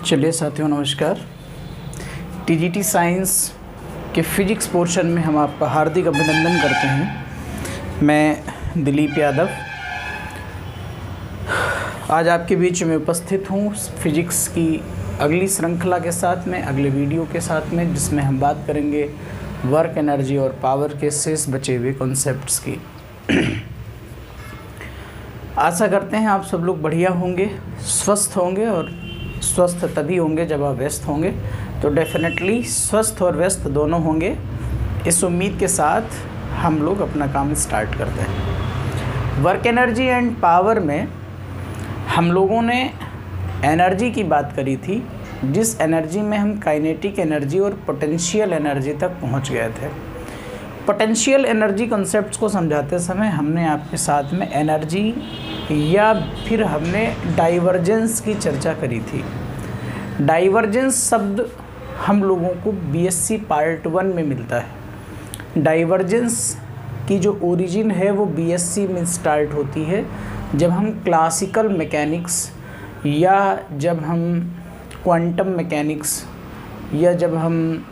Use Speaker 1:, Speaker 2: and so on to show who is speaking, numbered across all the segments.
Speaker 1: चलिए साथियों, नमस्कार। टीजीटी साइंस के फिजिक्स पोर्शन में हम आपका हार्दिक अभिनंदन करते हैं। मैं दिलीप यादव आज आपके बीच में उपस्थित हूँ फिजिक्स की अगली श्रृंखला के साथ में, अगले वीडियो के साथ में, जिसमें हम बात करेंगे वर्क, एनर्जी और पावर के शेष बचे हुए कॉन्सेप्ट्स की। आशा करते हैं आप सब लोग बढ़िया होंगे, स्वस्थ होंगे, और स्वस्थ तभी होंगे जब आप व्यस्त होंगे। तो डेफिनेटली स्वस्थ और व्यस्त दोनों होंगे। इस उम्मीद के साथ हम लोग अपना काम स्टार्ट करते हैं। वर्क, एनर्जी एंड पावर में हम लोगों ने एनर्जी की बात करी थी, जिस एनर्जी में हम काइनेटिक एनर्जी और पोटेंशियल एनर्जी तक पहुंच गए थे। पोटेंशियल एनर्जी कॉन्सेप्ट्स को समझाते समय हमने आपके साथ में एनर्जी या फिर हमने डाइवर्जेंस की चर्चा करी थी। डाइवर्जेंस शब्द हम लोगों को बीएससी पार्ट 1 में मिलता है। डाइवर्जेंस की जो ओरिजिन है वो बीएससी में स्टार्ट होती है, जब हम क्लासिकल मैकेनिक्स या जब हम क्वांटम मैकेनिक्स या जब हम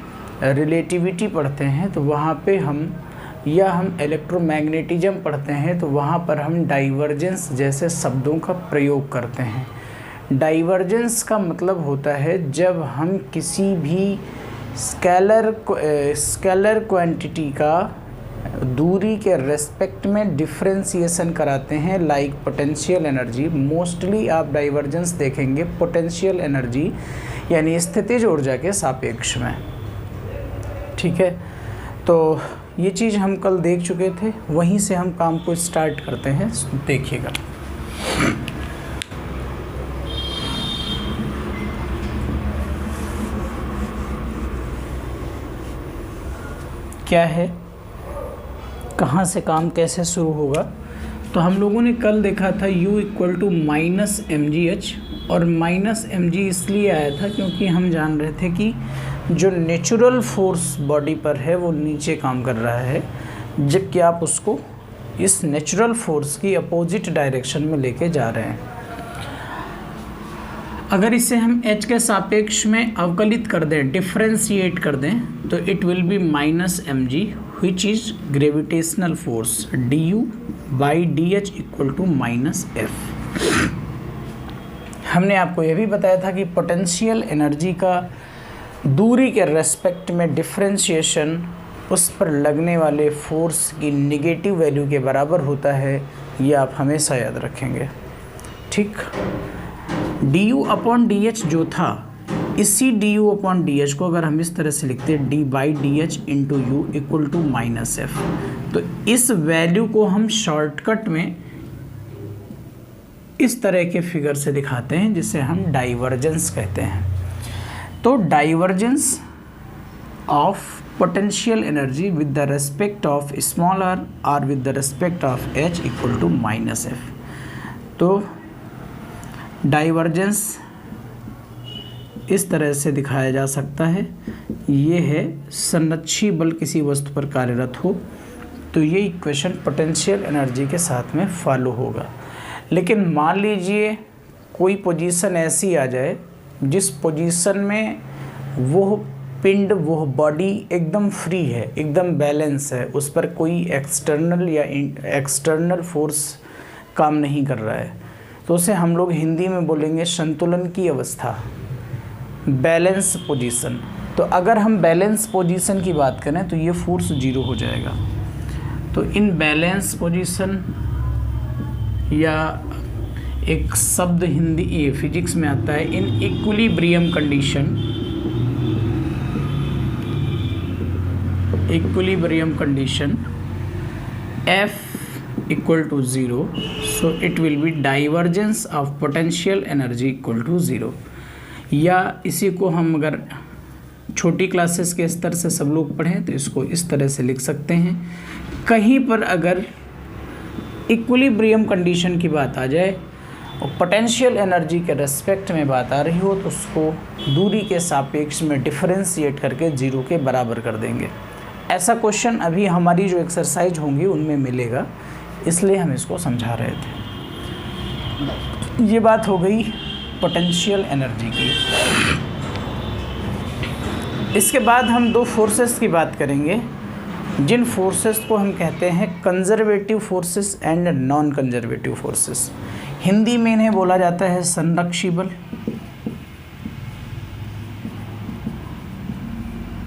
Speaker 1: रिलेटिविटी पढ़ते हैं तो वहाँ पे हम इलेक्ट्रोमैग्नेटिज्म पढ़ते हैं तो वहाँ पर हम डाइवर्जेंस जैसे शब्दों का प्रयोग करते हैं। डाइवर्जेंस का मतलब होता है जब हम किसी भी स्केलर क्वांटिटी का दूरी के रेस्पेक्ट में डिफरेंशिएशन कराते हैं, लाइक पोटेंशियल एनर्जी। मोस्टली आप डाइवर्जेंस देखेंगे पोटेंशियल एनर्जी यानी स्थितिज ऊर्जा के सापेक्ष में। ठीक है, तो ये चीज़ हम कल देख चुके थे, वहीं से हम काम को स्टार्ट करते हैं। देखिएगा, क्या है, कहाँ से काम कैसे शुरू होगा। तो हम लोगों ने कल देखा था U = -mgh, और -mg इसलिए आया था क्योंकि हम जान रहे थे कि जो नेचुरल फोर्स बॉडी पर है वो नीचे काम कर रहा है, जबकि आप उसको इस नेचुरल फोर्स की अपोजिट डायरेक्शन में लेके जा रहे हैं। अगर इसे हम h के सापेक्ष में अवकलित कर दें, डिफरेंशिएट कर दें, तो it will B -mg which is gravitational force du/dh = -f। हमने आपको यह भी बताया था कि पोटेंशियल एनर्जी का दूरी के रेस्पेक्ट में डिफरेंशिएशन उस पर लगने वाले फोर्स की नेगेटिव वैल्यू के बराबर होता है। ये आप हमेशा याद रखेंगे। ठीक, du/dh जो था, इसी du/dh को अगर हम इस तरह से लिखते हैं d/dh × u = -f, तो इस वैल्यू को हम शॉर्टकट में इस तरह के फिगर से दिखाते हैं, जिसे हम डाइवर्जेंस कहते हैं। तो divergence of potential energy with the respect of small r और with the respect of h = -f। तो डाइवर्जेंस इस तरह से दिखाया जा सकता है। ये है संरक्षी बल किसी वस्तु पर कार्यरत हो, तो ये इक्वेशन पोटेंशियल एनर्जी के साथ में फॉलो होगा। लेकिन मान लीजिए कोई पोजीशन ऐसी आ जाए जिस पोजीशन में वो पिंड, वो बॉडी एकदम फ्री है, एकदम बैलेंस है, उस पर कोई एक्सटर्नल फोर्स काम नहीं कर रहा है, तो उसे हम लोग हिंदी में बोलेंगे संतुलन की अवस्था, बैलेंस पोजीशन। तो अगर हम बैलेंस पोजीशन की बात करें तो ये फोर्स 0 हो जाएगा। तो इन बैलेंस पोजीशन, या एक शब्द हिंदी ये फिजिक्स में आता है, in equilibrium condition F = 0, so it will be divergence of potential energy = 0। या इसी को हम अगर छोटी क्लासेस के स्तर से सब लोग पढ़ें तो इसको इस तरह से लिख सकते हैं। कहीं पर अगर इक्विलिब्रियम कंडीशन की बात आ जाए और पोटेंशियल एनर्जी के रेस्पेक्ट में बात आ रही हो, तो उसको दूरी के सापेक्ष में डिफरेंशिएट करके 0 के बराबर कर देंगे। ऐसा क्वेश्चन अभी हमारी जो एक्सरसाइज होंगी उनमें मिलेगा, इसलिए हम इसको समझा रहे थे। ये बात हो गई पोटेंशियल एनर्जी की। इसके बाद हम दो फोर्सेस की बात करेंगे, जिन फोर्सेस को हम कहते हैं conservative forces and non conservative forces. Hindi में इन्हें बोला जाता है संरक्षी बल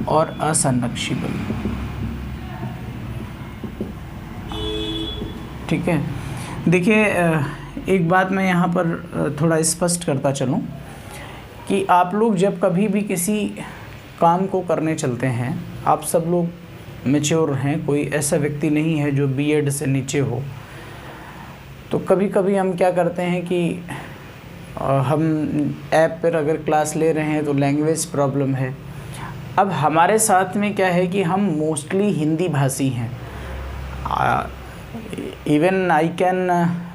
Speaker 1: और असंरक्षी बल। ठीक है, देखिए एक बात मैं यहाँ पर थोड़ा स्पष्ट करता चलूँ कि आप लोग जब कभी भी किसी काम को करने चलते हैं, आप सब लोग मैच्योर हैं, कोई ऐसा व्यक्ति नहीं है जो बीएड से नीचे हो। तो कभी कभी हम क्या करते हैं कि हम ऐप पर अगर क्लास ले रहे हैं तो लैंग्वेज प्रॉब्लम है। अब हमारे साथ में क्या है कि हम मोस्टली हिंदी भाषी हैं। Even I can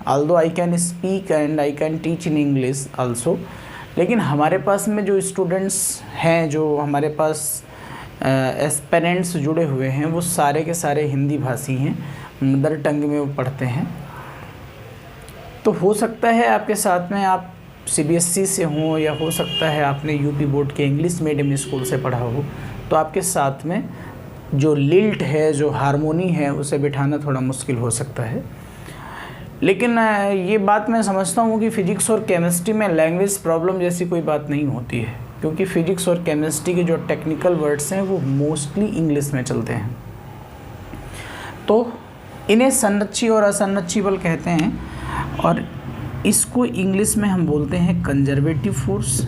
Speaker 1: although I can speak and I can teach in English also, लेकिन हमारे पास में जो स्टूडेंट्स हैं, जो हमारे पास एस्पिरेंट्स जुड़े हुए हैं, वो सारे के सारे हिंदी भाषी हैं, मदर टंग में वो पढ़ते हैं। तो हो सकता है आपके साथ में आप सीबीएसई से हों, या हो सकता है आपने यूपी बोर्ड के इंग्लिश मीडियम स्कूल से पढ़ा हो, तो आपके साथ में जो लिल्ट है, जो हारमोनी है, उसे बिठाना थोड़ा मुश्किल हो सकता है। लेकिन ये बात मैं समझता हूँ कि फ़िज़िक्स और केमिस्ट्री में लैंग्वेज प्रॉब्लम जैसी कोई बात नहीं होती है, क्योंकि फ़िज़िक्स और केमिस्ट्री के जो टेक्निकल वर्ड्स हैं वो मोस्टली इंग्लिश में चलते हैं। तो इन्हें संरक्षी और असंरक्षी बल कहते हैं, और इसको इंग्लिश में हम बोलते हैं कंजर्वेटिव फोर्स,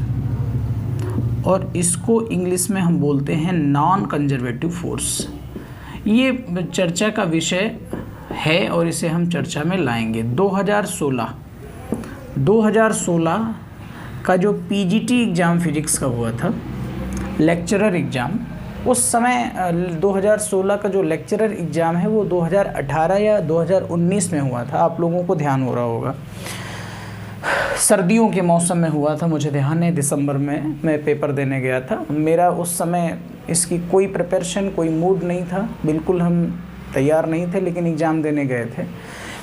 Speaker 1: और इसको इंग्लिश में हम बोलते हैं नॉन कंजर्वेटिव फोर्स। ये चर्चा का विषय है और इसे हम चर्चा में लाएंगे। 2016 का जो पीजीटी एग्ज़ाम फिजिक्स का हुआ था, लेक्चरर एग्ज़ाम, उस समय 2016 का जो लेक्चरर एग्ज़ाम है वो 2018 या 2019 में हुआ था। आप लोगों को ध्यान हो रहा होगा, सर्दियों के मौसम में हुआ था, मुझे ध्यान है। दिसंबर में मैं पेपर देने गया था। मेरा उस समय इसकी कोई प्रिपरेशन, कोई मूड नहीं था, बिल्कुल हम तैयार नहीं थे, लेकिन एग्ज़ाम देने गए थे।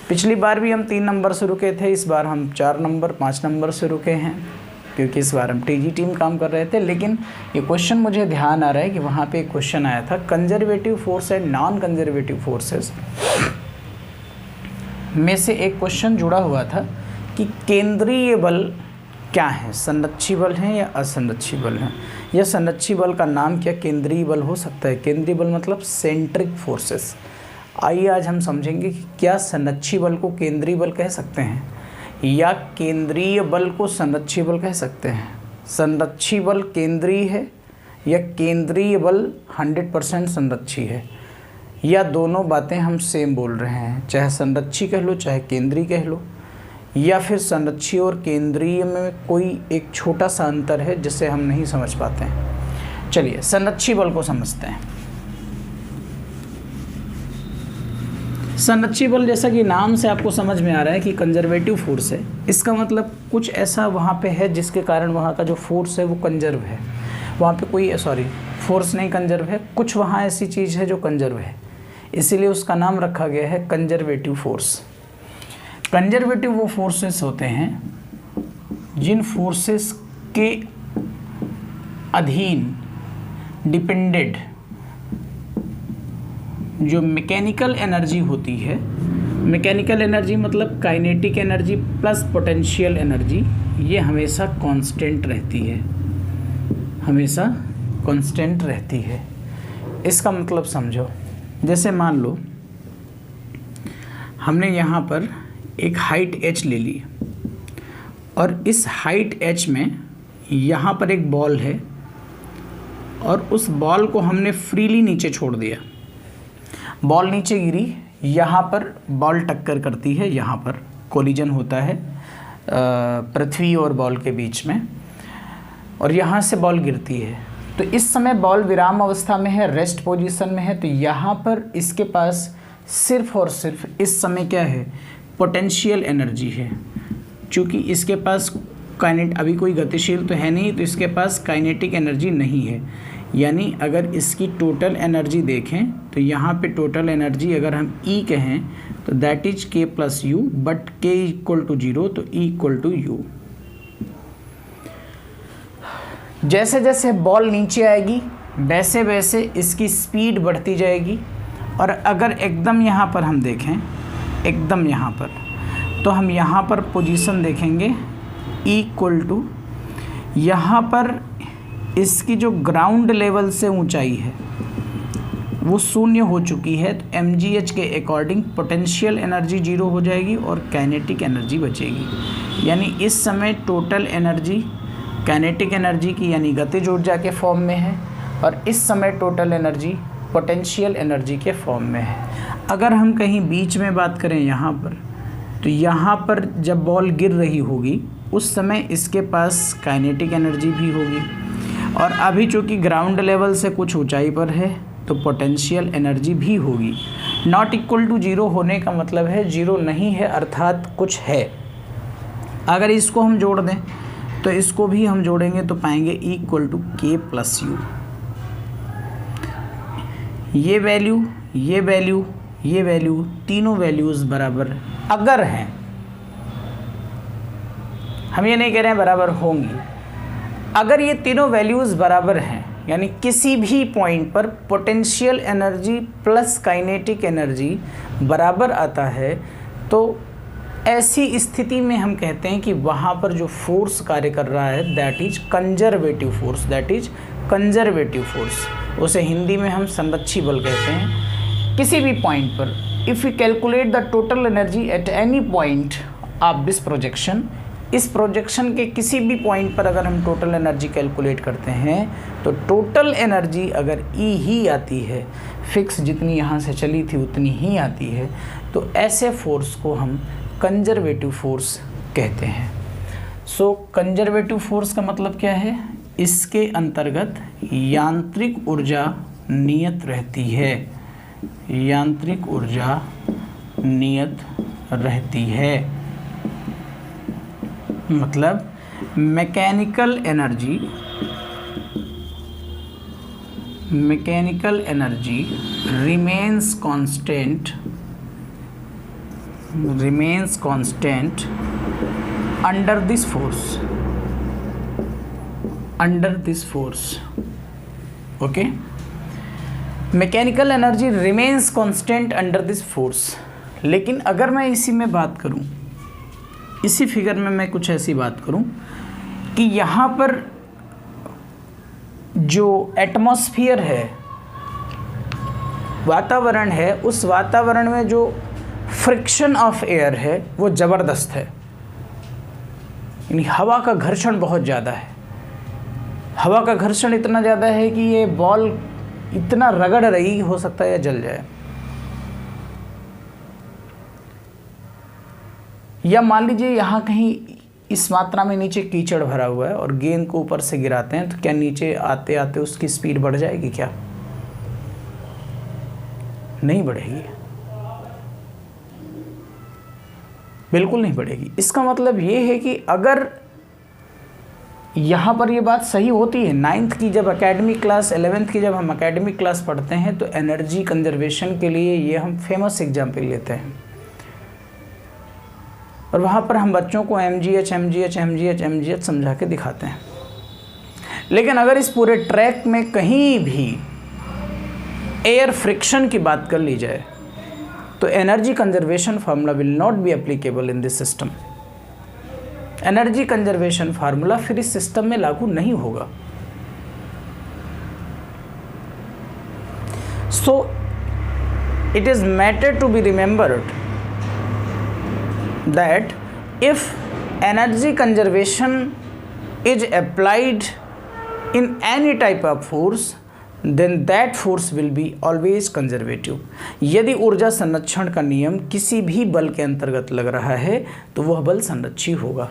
Speaker 1: पिछली बार भी हम 3 नंबर से रुके थे, इस बार हम 4 नंबर 5 नंबर से रुके हैं, क्योंकि इस बार हम टीजी में काम कर रहे थे। लेकिन ये क्वेश्चन मुझे ध्यान आ रहा है कि वहाँ पे एक क्वेश्चन आया था, conservative force and non conservative forces में से एक क्वेश्चन जुड़ा हुआ था कि केंद्रीय बल क्या है, संरक्षी बल हैं या असंरक्षी बल हैं, या संरक्षी बल का नाम क्या केंद्रीय बल हो सकता है। केंद्रीय बल मतलब सेंट्रिक फोर्सेस। आइए आज हम समझेंगे कि क्या संरक्षी बल को केंद्रीय बल कह सकते हैं, या केंद्रीय बल को संरक्षी बल कह सकते हैं। संरक्षी बल केंद्रीय है, या केंद्रीय बल 100% संरक्षी है, या दोनों बातें हम सेम बोल रहे हैं। चाहे संरक्षी कह लो, चाहे केंद्रीय कह लो, या फिर संरक्षी और केंद्रीय में कोई एक छोटा सा अंतर है जिसे हम नहीं समझ पाते हैं। चलिए संरक्षी बल को समझते हैं। संरक्षी बल, जैसा कि नाम से आपको समझ में आ रहा है कि कंजर्वेटिव फोर्स है, इसका मतलब कुछ ऐसा वहाँ पे है जिसके कारण वहाँ का जो फोर्स है वो कंजर्व है। वहाँ पे कोई फोर्स नहीं कंजर्व है, कुछ वहाँ ऐसी चीज़ है जो कंजर्व है, इसीलिए उसका नाम रखा गया है कंजर्वेटिव फोर्स। कंजर्वेटिव वो फोर्सेस होते हैं जिन फोर्सेस के अधीन डिपेंडेड जो मैकेनिकल एनर्जी होती है, मैकेनिकल एनर्जी मतलब kinetic energy plus potential energy, ये हमेशा कांस्टेंट रहती है, हमेशा कांस्टेंट रहती है। इसका मतलब समझो, जैसे मान लो हमने यहाँ पर एक हाइट h ले ली, और इस हाइट h में यहाँ पर एक बॉल है, और उस बॉल को हमने फ्रीली नीचे छोड़ दिया। बॉल नीचे गिरी, यहाँ पर बॉल टक्कर करती है, यहाँ पर कोलिजन होता है पृथ्वी और बॉल के बीच में, और यहाँ से बॉल गिरती है। तो इस समय बॉल विराम अवस्था में है, रेस्ट पोजीशन में है, तो यहाँ पर इसके पास सिर्फ और सिर्फ इस समय क्या है, पोटेंशियल एनर्जी है। चूँकि इसके पास अभी कोई गतिशील तो है नहीं, तो इसके पास काइनेटिक एनर्जी नहीं है। यानी अगर इसकी टोटल एनर्जी देखें तो यहाँ पे टोटल एनर्जी अगर हम E कहें तो that is K + U, but K = 0 तो E = U। जैसे जैसे बॉल नीचे आएगी वैसे वैसे इसकी स्पीड बढ़ती जाएगी। और अगर एकदम यहाँ पर हम देखें, एकदम यहाँ पर, तो हम यहाँ पर पोजीशन देखेंगे इक्वल टू, यहाँ पर इसकी जो ग्राउंड लेवल से ऊंचाई है वो 0 हो चुकी है। तो mgh के अकॉर्डिंग पोटेंशियल एनर्जी 0 हो जाएगी और काइनेटिक एनर्जी बचेगी। यानी इस समय टोटल एनर्जी काइनेटिक एनर्जी की यानी गतिज ऊर्जा के फॉर्म में है और इस समय टोटल एनर्जी पोटेंशियल एनर्जी के फॉर्म में है। अगर हम कहीं बीच में बात करें यहाँ पर, तो यहाँ पर जब बॉल गिर रही होगी उस समय इसके पास काइनेटिक एनर्जी भी होगी और अभी चूँकि ग्राउंड लेवल से कुछ ऊंचाई पर है तो पोटेंशियल एनर्जी भी होगी। नॉट इक्वल टू 0 होने का मतलब है 0 नहीं है, अर्थात कुछ है। अगर इसको हम जोड़ दें तो इसको भी हम जोड़ेंगे तो पाएंगे equal to k plus u. ये वैल्यू, ये वैल्यू, ये वैल्यू, तीनों वैल्यूज़ बराबर अगर हैं, हम ये नहीं कह रहे हैं बराबर होंगी, अगर ये तीनों वैल्यूज़ बराबर हैं यानी किसी भी पॉइंट पर potential energy plus kinetic energy बराबर आता है तो ऐसी स्थिति में हम कहते हैं कि वहाँ पर जो फोर्स कार्य कर रहा है that is conservative force, that is conservative force. उसे हिंदी में हम संरक्षी बल कहते हैं। किसी भी पॉइंट पर if you calculate the total energy at any point of this projection, इस प्रोजेक्शन के किसी भी पॉइंट पर अगर हम टोटल एनर्जी कैलकुलेट करते हैं तो टोटल एनर्जी अगर E ही आती है, फिक्स जितनी यहाँ से चली थी उतनी ही आती है, तो ऐसे फोर्स को हम कंजर्वेटिव फोर्स कहते हैं। सो कंजर्वेटिव फोर्स का मतलब क्या है? इसके अंतर्गत यांत्रिक ऊर्जा नियत रहती है, यांत्रिक ऊर्जा नियत रहती है। मतलब mechanical energy remains constant under this force, okay. Mechanical energy remains constant under this force. लेकिन अगर मैं इसी में बात करूं, इसी फिगर में मैं कुछ ऐसी बात करूं कि यहाँ पर जो एटमॉस्फेयर है, वातावरण है, उस वातावरण में जो फ्रिक्शन ऑफ एयर है वो ज़बरदस्त है, यानी हवा का घर्षण बहुत ज़्यादा है। हवा का घर्षण इतना ज़्यादा है कि ये बॉल इतना रगड़ रही, हो सकता है या जल जाए। या मान लीजिए यहाँ कहीं इस मात्रा में नीचे कीचड़ भरा हुआ है और गेंद को ऊपर से गिराते हैं, तो क्या नीचे आते आते उसकी स्पीड बढ़ जाएगी? क्या नहीं बढ़ेगी, बिल्कुल नहीं बढ़ेगी। इसका मतलब ये है कि अगर यहाँ पर ये बात सही होती है, 9th की जब एकेडमिक क्लास, 11th की जब हम एकेडमिक क्लास पढ़ते हैं तो एनर्जी कंजर्वेशन के लिए ये हम फेमस एग्जाम्पल लेते हैं और वहाँ पर हम बच्चों को mgh समझा के दिखाते हैं। लेकिन अगर इस पूरे ट्रैक में कहीं भी एयर फ्रिक्शन की बात कर ली जाए तो energy conservation formula will not be applicable in this system. Energy conservation formula फिर इस सिस्टम में लागू नहीं होगा। So it is matter to be remembered that if energy conservation is applied in any type of force then that force will be always conservative। यदि ऊर्जा संरक्षण का नियम किसी भी बल के अंतर्गत लग रहा है तो वह बल संरक्षी होगा,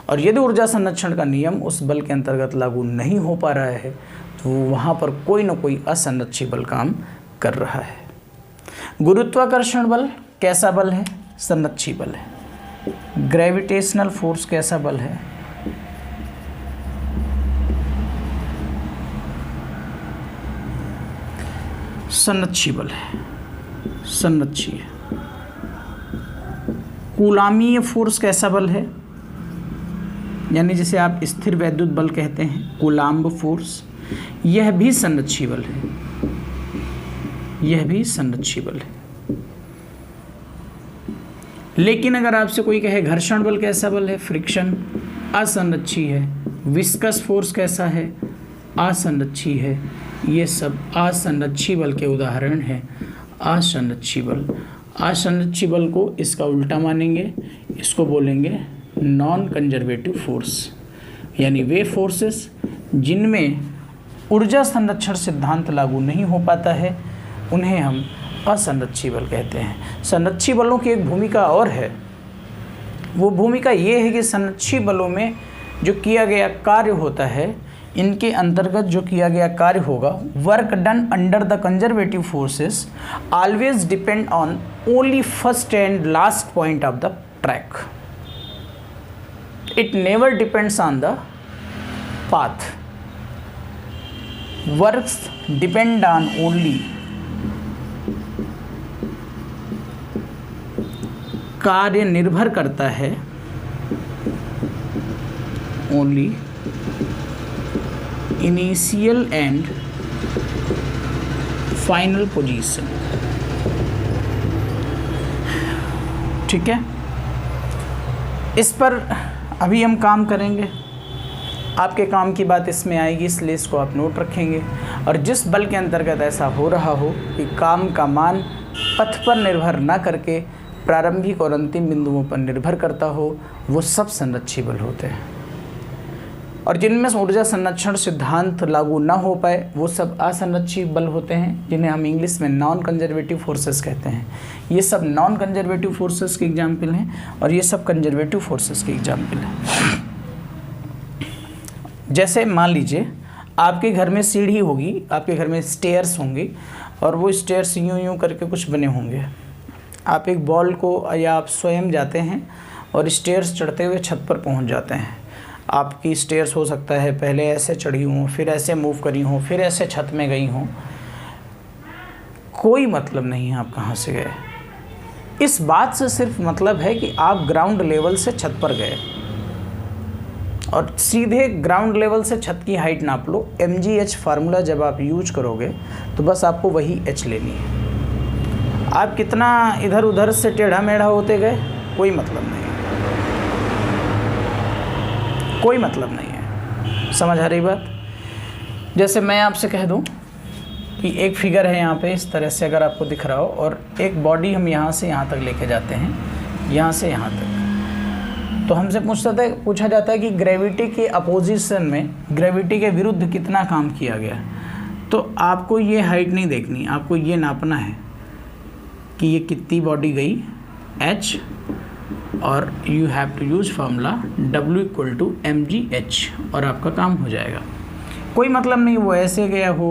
Speaker 1: और यदि ऊर्जा संरक्षण का नियम उस बल के अंतर्गत लागू नहीं हो पा रहा है तो वहाँ पर कोई ना कोई असंरक्षी बल काम कर रहा है। गुरुत्वाकर्षण बल कैसा बल है? संरक्षी बल है। ग्रेविटेशनल फोर्स कैसा बल है? संरक्षी बल है, संरक्षी है। कूलामीय फोर्स कैसा बल है? यानी जिसे आप स्थिर वैद्युत बल कहते हैं, कूलाम्ब फोर्स, यह भी संरक्षी बल है, यह भी संरक्षी बल है। लेकिन अगर आपसे कोई कहे घर्षण बल कैसा बल है, फ्रिक्शन, असंरक्षी है। विस्कस फोर्स कैसा है, असंरक्षी है। ये सब असंरक्षी बल के उदाहरण हैं। असंरक्षी बल, असंरक्षी बल को इसका उल्टा मानेंगे, इसको बोलेंगे नॉन कंजर्वेटिव फोर्स, यानी वे फोर्सेस जिनमें ऊर्जा संरक्षण सिद्धांत लागू नहीं हो पाता है उन्हें हम असंरक्षी बल कहते हैं। संरक्षी बलों की एक भूमिका और है, वो भूमिका ये है कि संरक्षी बलों में जो किया गया कार्य होता है, इनके अंतर्गत जो किया गया कार्य होगा, work done under the conservative forces always depend on only first and last point of the track, it never depends on the path. Works depend on only, कार्य निर्भर करता है only initial and final position. ठीक है, इस पर अभी हम काम करेंगे, आपके काम की बात इसमें आएगी, इसलिए इसको आप नोट रखेंगे। और जिस बल के अंतर्गत ऐसा हो रहा हो कि काम का मान पथ पर निर्भर ना करके प्रारंभिक और अंतिम बिंदुओं पर निर्भर करता हो, वो सब संरक्षी बल होते हैं। और जिनमें ऊर्जा संरक्षण सिद्धांत लागू ना हो पाए वो सब असंरक्षी बल होते हैं, जिन्हें हम इंग्लिश में नॉन कंजर्वेटिव फोर्सेस कहते हैं। ये सब नॉन कंजर्वेटिव फोर्सेस के एग्जाम्पल हैं और ये सब कंजर्वेटिव फोर्सेस के एग्जाम्पल हैं। जैसे मान लीजिए आपके घर में सीढ़ी होगी, आपके घर में स्टेयर्स होंगी और वो स्टेयर्स यूं यूं करके कुछ बने होंगे। आप एक बॉल को या आप स्वयं जाते हैं और स्टेयर्स चढ़ते हुए छत पर पहुंच जाते हैं। आपकी स्टेयर्स हो सकता है पहले ऐसे चढ़ी हों, फिर ऐसे मूव करी हों, फिर ऐसे छत में गई हों, कोई मतलब नहीं है आप कहाँ से गए। इस बात से सिर्फ मतलब है कि आप ग्राउंड लेवल से छत पर गए और सीधे ग्राउंड लेवल से छत की हाइट नाप लो। mgh फार्मूला जब आप यूज करोगे तो बस आपको वही h लेनी है। आप कितना इधर उधर से टेढ़ा मेढ़ा होते गए, कोई मतलब नहीं है, कोई मतलब नहीं है। समझ आ रही बात? जैसे मैं आपसे कह दूं कि एक फिगर है यहाँ पे, इस तरह से अगर आपको दिख रहा हो, और एक बॉडी हम यहाँ से यहाँ तक लेके जाते हैं, यहाँ से यहाँ तक, तो हमसे पूछा जाता है कि ग्रेविटी के अपोजिशन में, ग्रेविटी के विरुद्ध कितना काम किया गया। तो आपको ये हाइट नहीं देखनी, आपको ये नापना है कि ये कितनी बॉडी गई h, और you have to use formula W = mgh और आपका काम हो जाएगा। कोई मतलब नहीं वो ऐसे गया हो,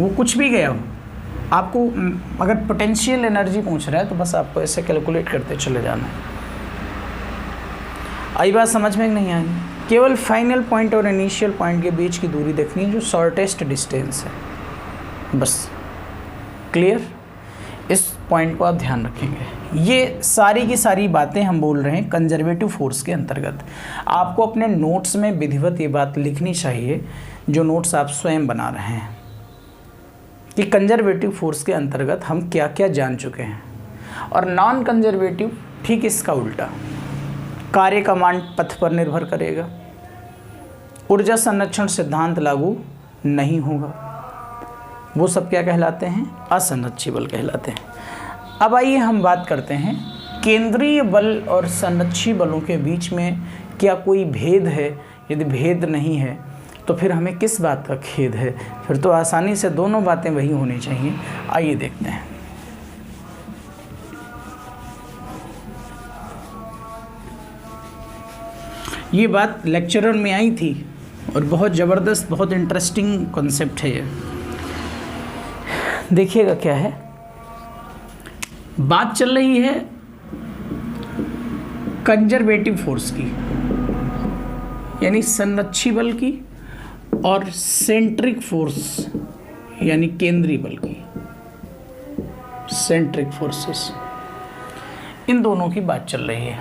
Speaker 1: वो कुछ भी गया हो, आपको अगर पोटेंशियल एनर्जी पूछ रहा है तो बस आपको ऐसे कैलकुलेट करते चले जाना है। आई बात समझ में नहीं आई? केवल फाइनल पॉइंट और इनिशियल पॉइंट के बीच की दूरी देखनी है, जो शॉर्टेस्ट डिस्टेंस है, बस। क्लियर? इस पॉइंट को आप ध्यान रखेंगे। ये सारी की सारी बातें हम बोल रहे हैं कंजर्वेटिव फोर्स के अंतर्गत। आपको अपने नोट्स में विधिवत ये बात लिखनी चाहिए, जो नोट्स आप स्वयं बना रहे हैं, कि कंजर्वेटिव फोर्स के अंतर्गत हम क्या क्या जान चुके हैं। और नॉन कंजर्वेटिव ठीक इसका उल्टा, कार्य का मान पथ पर निर्भर करेगा, ऊर्जा संरक्षण सिद्धांत लागू नहीं होगा, वो सब क्या कहलाते हैं? असंरक्षी बल कहलाते हैं। अब आइए हम बात करते हैं केंद्रीय बल और संरक्षी बलों के बीच में क्या कोई भेद है। यदि भेद नहीं है तो फिर हमें किस बात का खेद है? फिर तो आसानी से दोनों बातें वही होनी चाहिए। आइए देखते हैं। ये बात लेक्चरर में आई थी और बहुत ज़बरदस्त, बहुत इंटरेस्टिंग कॉन्सेप्ट है ये। देखिएगा क्या है, बात चल रही है कंजर्वेटिव फोर्स की, यानी संरक्षी बल की, और सेंट्रिक फोर्स यानी केंद्रीय बल की, सेंट्रिक फोर्सेस, इन दोनों की बात चल रही है।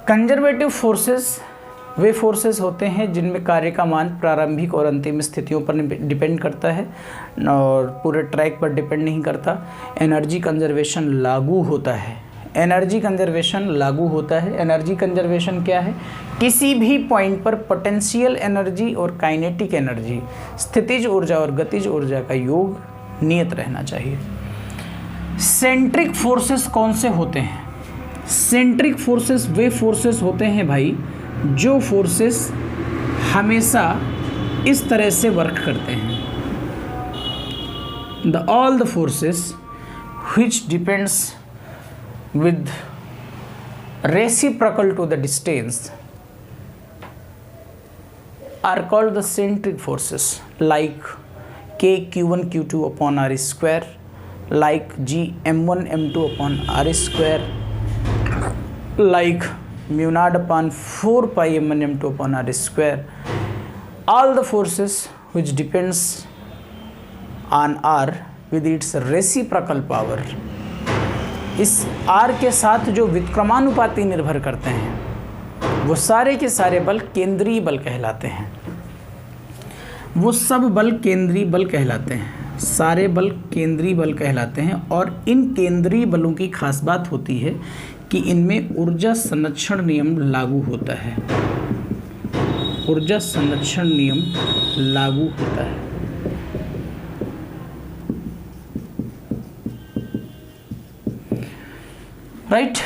Speaker 1: कंजर्वेटिव फोर्सेस वे फोर्सेस होते हैं जिनमें कार्य का मान प्रारंभिक और अंतिम स्थितियों पर डिपेंड करता है और पूरे ट्रैक पर डिपेंड नहीं करता। एनर्जी कंजर्वेशन लागू होता है। एनर्जी कंजर्वेशन लागू होता है। एनर्जी कंजर्वेशन क्या है? किसी भी पॉइंट पर पोटेंशियल एनर्जी और काइनेटिक एनर्जी, स्थितिज ऊर्जा और गतिज ऊर्जा का योग नियत रहना चाहिए। सेंट्रिक फोर्सेस कौन से होते हैं? सेंट्रिक फोर्सेस वे फोर्सेस होते हैं भाई जो फोर्सेस हमेशा इस तरह से वर्क करते हैं। All the forces which depends with reciprocal to the distance are called the centric forces, like K Q1 Q2 upon R square, like G M1 M2 upon R square, like mu naught upon 4 pi M1 M2 upon R square. All the forces which depends on R with its reciprocal power, इस R के साथ जो व्युत्क्रमानुपाती निर्भर करते हैं वो सारे के सारे बल केंद्रीय बल कहलाते हैं। वो सब बल केंद्रीय बल कहलाते हैं। सारे बल केंद्रीय बल कहलाते हैं और इन केंद्रीय बलों की खास बात होती है कि इनमें ऊर्जा संरक्षण नियम लागू होता है। ऊर्जा संरक्षण नियम लागू होता है। राइट।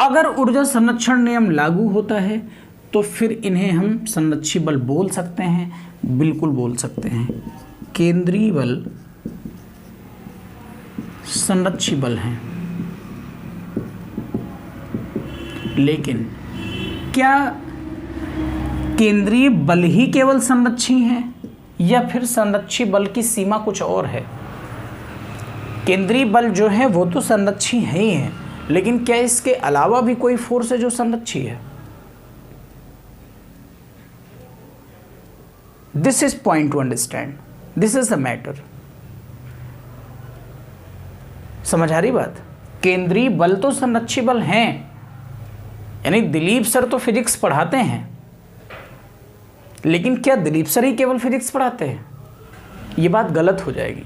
Speaker 1: अगर ऊर्जा संरक्षण नियम लागू होता है तो फिर इन्हें हम संरक्षी बल बोल सकते हैं। बिल्कुल बोल सकते हैं। केंद्रीय बल संरक्षी बल हैं। लेकिन क्या केंद्रीय बल ही केवल संरक्षी हैं या फिर संरक्षी बल की सीमा कुछ और है? केंद्रीय बल जो है वो तो संरक्षी है ही है, लेकिन क्या इसके अलावा भी कोई फोर्स है जो संरक्षी है? This is point two understand. This is the matter. समझ आ रही बात? केंद्रीय बल तो संरक्षी बल हैं, यानी दिलीप सर तो फिजिक्स पढ़ाते हैं, लेकिन क्या दिलीप सर ही केवल फिजिक्स पढ़ाते हैं? ये बात गलत हो जाएगी।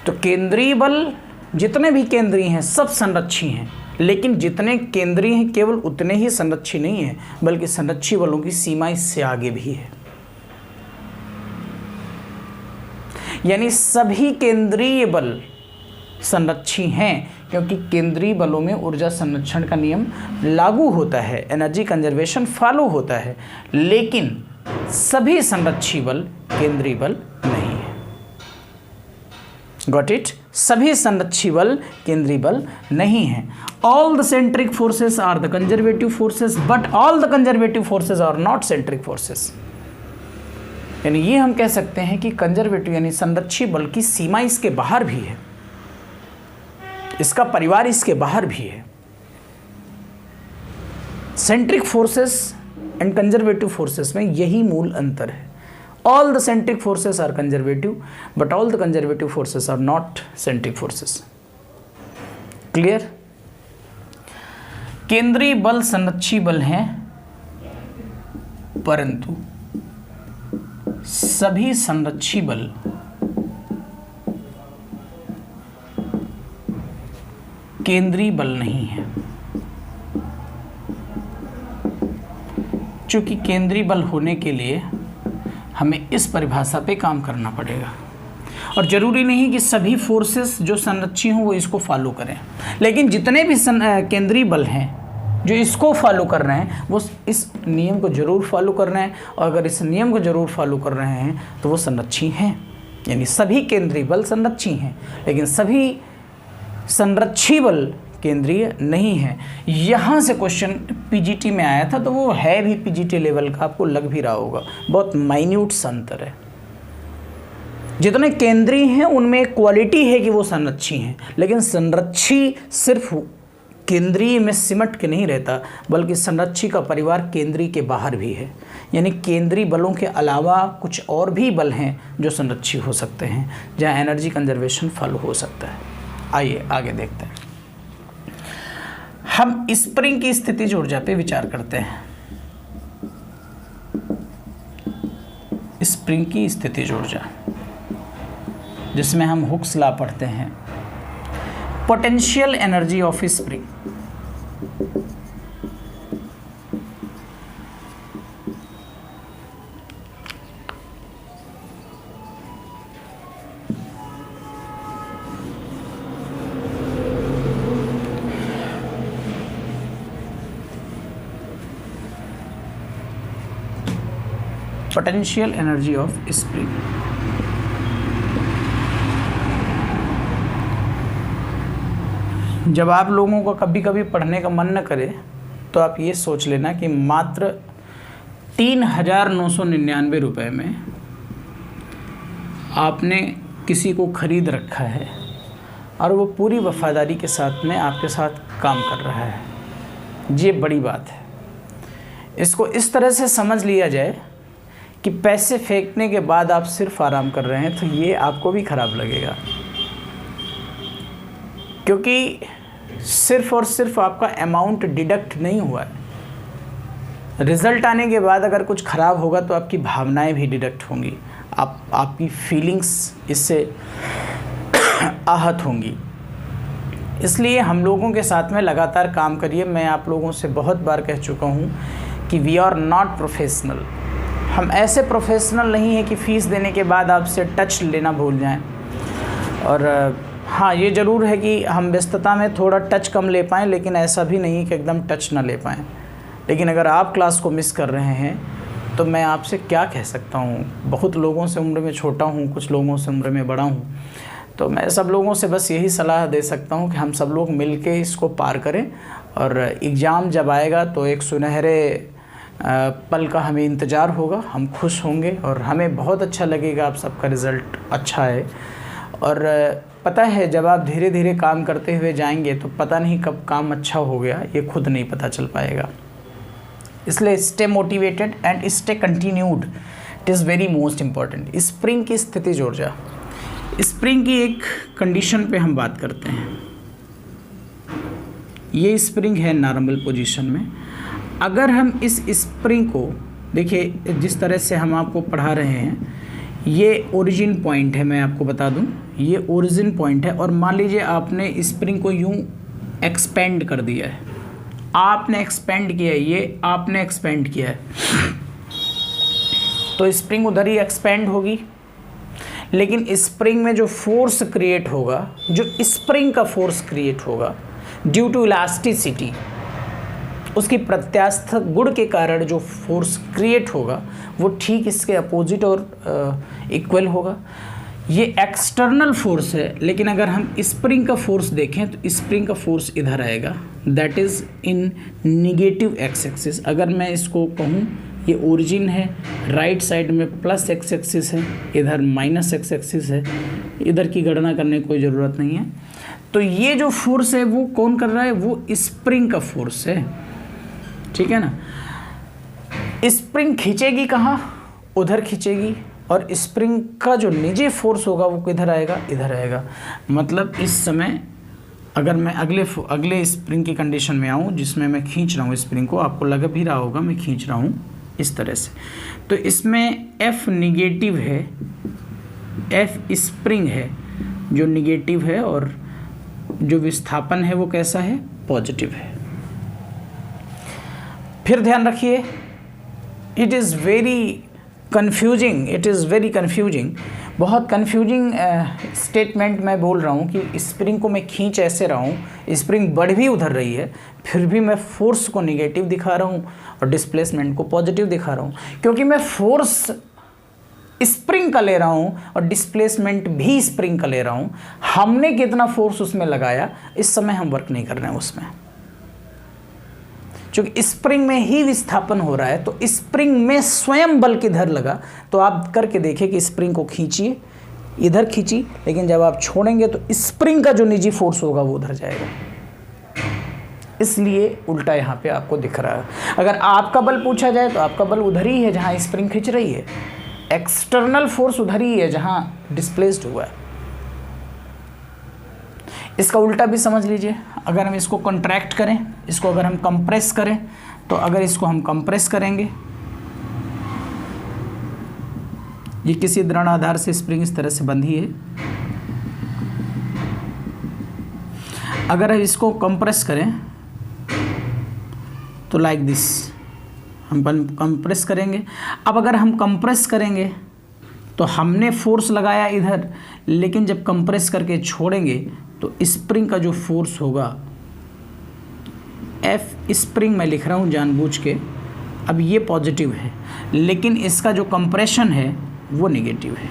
Speaker 1: तो केंद्रीय बल जितने भी केंद्रीय हैं सब संरक्षी हैं, लेकिन जितने केंद्रीय हैं केवल उतने ही संरक्षी नहीं हैं, बल्कि संरक्षी बलों की सीमा इससे आगे भी है। यानी सभी केंद्रीय बल संरक्षी हैं, क्योंकि केंद्रीय बलों में ऊर्जा संरक्षण का नियम लागू होता है, एनर्जी कंजर्वेशन फॉलो होता है, लेकिन सभी संरक्षी बल केंद्रीय बल नहीं है। Got it? सभी संरक्षी बल केंद्रीय बल नहीं है। All the centric forces are the conservative forces, but all the conservative forces are not centric forces. यानी ये हम कह सकते हैं कि कंजर्वेटिव यानी संरक्षी बल की सीमा इसके बाहर भी है, इसका परिवार इसके बाहर भी है। Centric forces and conservative forces में यही मूल अंतर है। All the centric forces are conservative, but all the conservative forces are not centric forces. Clear? केंद्रीय बल संरक्षी बल हैं, परंतु सभी संरक्षी बल केंद्रीय बल नहीं है। चूंकि केंद्रीय बल होने के लिए हमें इस परिभाषा पे काम करना पड़ेगा, और ज़रूरी नहीं कि सभी फोर्सेस जो संरक्षी हों वो इसको फॉलो करें, लेकिन जितने भी केंद्रीय बल हैं जो इसको फॉलो कर रहे हैं वो इस नियम को ज़रूर फॉलो कर रहे हैं, और अगर इस नियम को ज़रूर फॉलो कर रहे हैं तो वो संरक्षी हैं। यानी सभी केंद्रीय बल संरक्षी हैं, लेकिन सभी संरक्षी बल केंद्रीय नहीं है। यहाँ से क्वेश्चन पीजीटी में आया था, तो वो है भी पीजीटी लेवल का, आपको लग भी रहा होगा। बहुत माइन्यूट सा अंतर है। जितने केंद्रीय हैं उनमें क्वालिटी है कि वो संरक्षी हैं, लेकिन संरक्षी सिर्फ केंद्रीय में सिमट के नहीं रहता, बल्कि संरक्षी का परिवार केंद्रीय के बाहर भी है। यानी केंद्रीय बलों के अलावा कुछ और भी बल हैं जो संरक्षी हो सकते हैं, जहाँ एनर्जी कंजर्वेशन फॉलो हो सकता है। आइए आगे देखते हैं। हम स्प्रिंग की स्थितिज ऊर्जा पे विचार करते हैं। स्प्रिंग की स्थितिज ऊर्जा, जिसमें हम हुक्स लॉ पढ़ते हैं, potential energy of spring. Potential energy of spring. जब आप लोगों को कभी कभी पढ़ने का मन न करे तो आप ये सोच लेना कि मात्र 3,999 रुपये में आपने किसी को खरीद रखा है और वो पूरी वफादारी के साथ में आपके साथ काम कर रहा है। ये बड़ी बात है। इसको इस तरह से समझ लिया जाए कि पैसे फेंकने के बाद आप सिर्फ आराम कर रहे हैं, तो ये आपको भी खराब लगेगा, क्योंकि सिर्फ और सिर्फ आपका अमाउंट डिडक्ट नहीं हुआ है। रिज़ल्ट आने के बाद अगर कुछ ख़राब होगा तो आपकी भावनाएं भी डिडक्ट होंगी, आपकी फीलिंग्स इससे आहत होंगी। इसलिए हम लोगों के साथ में लगातार काम करिए। मैं आप लोगों से बहुत बार कह चुका हूँ कि वी आर नॉट प्रोफेशनल। हम ऐसे प्रोफेशनल नहीं हैं कि फ़ीस देने के बाद आपसे टच लेना भूल जाएं। और हाँ, ये ज़रूर है कि हम व्यस्तता में थोड़ा टच कम ले पाएँ, लेकिन ऐसा भी नहीं कि एकदम टच ना ले पाएँ। लेकिन अगर आप क्लास को मिस कर रहे हैं तो मैं आपसे क्या कह सकता हूँ। बहुत लोगों से उम्र में छोटा हूँ, कुछ लोगों से उम्र में बड़ा हूँ, तो मैं सब लोगों से बस यही सलाह दे सकता हूँ कि हम सब लोग मिल के इसको पार करें। और एग्ज़ाम जब आएगा तो एक सुनहरे पल का हमें इंतज़ार होगा, हम खुश होंगे और हमें बहुत अच्छा लगेगा आप सबका रिज़ल्ट अच्छा है। और पता है, जब आप धीरे धीरे काम करते हुए जाएंगे तो पता नहीं कब काम अच्छा हो गया, ये खुद नहीं पता चल पाएगा। इसलिए stay motivated and stay continued, it is very most important. Spring की स्थितिज ऊर्जा, स्प्रिंग की एक कंडीशन पे हम बात करते हैं। ये स्प्रिंग है नॉर्मल पोजीशन में। अगर हम इस स्प्रिंग को देखिए, जिस तरह से हम आपको पढ़ा रहे हैं, ये ओरिजिन पॉइंट है। मैं आपको बता दूं, ये ओरिजिन पॉइंट है। और मान लीजिए आपने स्प्रिंग को यूं एक्सपेंड कर दिया है, आपने एक्सपेंड किया है, ये आपने एक्सपेंड किया है, तो स्प्रिंग उधर ही एक्सपेंड होगी। लेकिन स्प्रिंग में जो फोर्स क्रिएट होगा, जो स्प्रिंग का फोर्स क्रिएट होगा ड्यू टू इलास्टिसिटी, उसकी प्रत्यास्थ गुण के कारण जो फोर्स क्रिएट होगा वो ठीक इसके अपोजिट और इक्वल होगा। ये एक्सटर्नल फोर्स है। लेकिन अगर हम स्प्रिंग का फोर्स देखें तो स्प्रिंग का फोर्स इधर आएगा, that is in negative x axis. अगर मैं इसको कहूँ, ये ओरिजिन है, राइट साइड में प्लस एक्स एक्सिस है, इधर माइनस एक्स एक्सिस है। इधर की गणना करने की कोई ज़रूरत नहीं है। तो ये जो फोर्स है वो कौन कर रहा है? वो स्प्रिंग का फोर्स है, ठीक है ना। स्प्रिंग खींचेगी कहाँ? उधर खींचेगी। और स्प्रिंग का जो निजी फोर्स होगा वो किधर आएगा? इधर आएगा। मतलब इस समय अगर मैं अगले स्प्रिंग की कंडीशन में आऊँ जिसमें मैं खींच रहा हूँ स्प्रिंग को, आपको लग भी रहा होगा मैं खींच रहा हूँ इस तरह से, तो इसमें F निगेटिव है, F स्प्रिंग है जो निगेटिव है, और जो विस्थापन है वो कैसा है? पॉजिटिव है। फिर ध्यान रखिए, इट इज़ वेरी कन्फ्यूजिंग, बहुत कन्फ्यूजिंग स्टेटमेंट मैं बोल रहा हूँ कि स्प्रिंग को मैं खींच ऐसे रहा हूँ, स्प्रिंग बढ़ भी उधर रही है, फिर भी मैं फोर्स को निगेटिव दिखा रहा हूँ और डिस्प्लेसमेंट को पॉजिटिव दिखा रहा हूँ, क्योंकि मैं फोर्स स्प्रिंग का ले रहा हूँ और डिस्प्लेसमेंट भी स्प्रिंग का ले रहा हूँ। हमने कितना फोर्स उसमें लगाया, इस समय हम वर्क नहीं कर रहे हैं उसमें, क्योंकि स्प्रिंग में ही विस्थापन हो रहा है। तो स्प्रिंग में स्वयं बल किधर लगा, तो आप करके देखिए कि स्प्रिंग को खींचिए, इधर खींची, लेकिन जब आप छोड़ेंगे तो स्प्रिंग का जो निजी फोर्स होगा वो उधर जाएगा। इसलिए उल्टा यहाँ पे आपको दिख रहा है। अगर आपका बल पूछा जाए तो आपका बल उधर ही है जहाँ स्प्रिंग खींच रही है, एक्सटर्नल फोर्स उधर ही है जहाँ डिस्प्लेस्ड हुआ है। इसका उल्टा भी समझ लीजिए, अगर हम इसको कॉन्ट्रैक्ट करें, इसको अगर हम कंप्रेस करें, तो अगर इसको हम कंप्रेस करेंगे, ये किसी दृढ़ आधार से स्प्रिंग इस तरह से बंधी है, अगर हम इसको कंप्रेस करें तो लाइक दिस हम कंप्रेस करेंगे। अब अगर हम कंप्रेस करेंगे तो हमने फोर्स लगाया इधर, लेकिन जब कंप्रेस करके छोड़ेंगे तो स्प्रिंग का जो फोर्स होगा, एफ स्प्रिंग मैं लिख रहा हूँ जानबूझ के, अब ये पॉजिटिव है, लेकिन इसका जो कंप्रेशन है वो नेगेटिव है।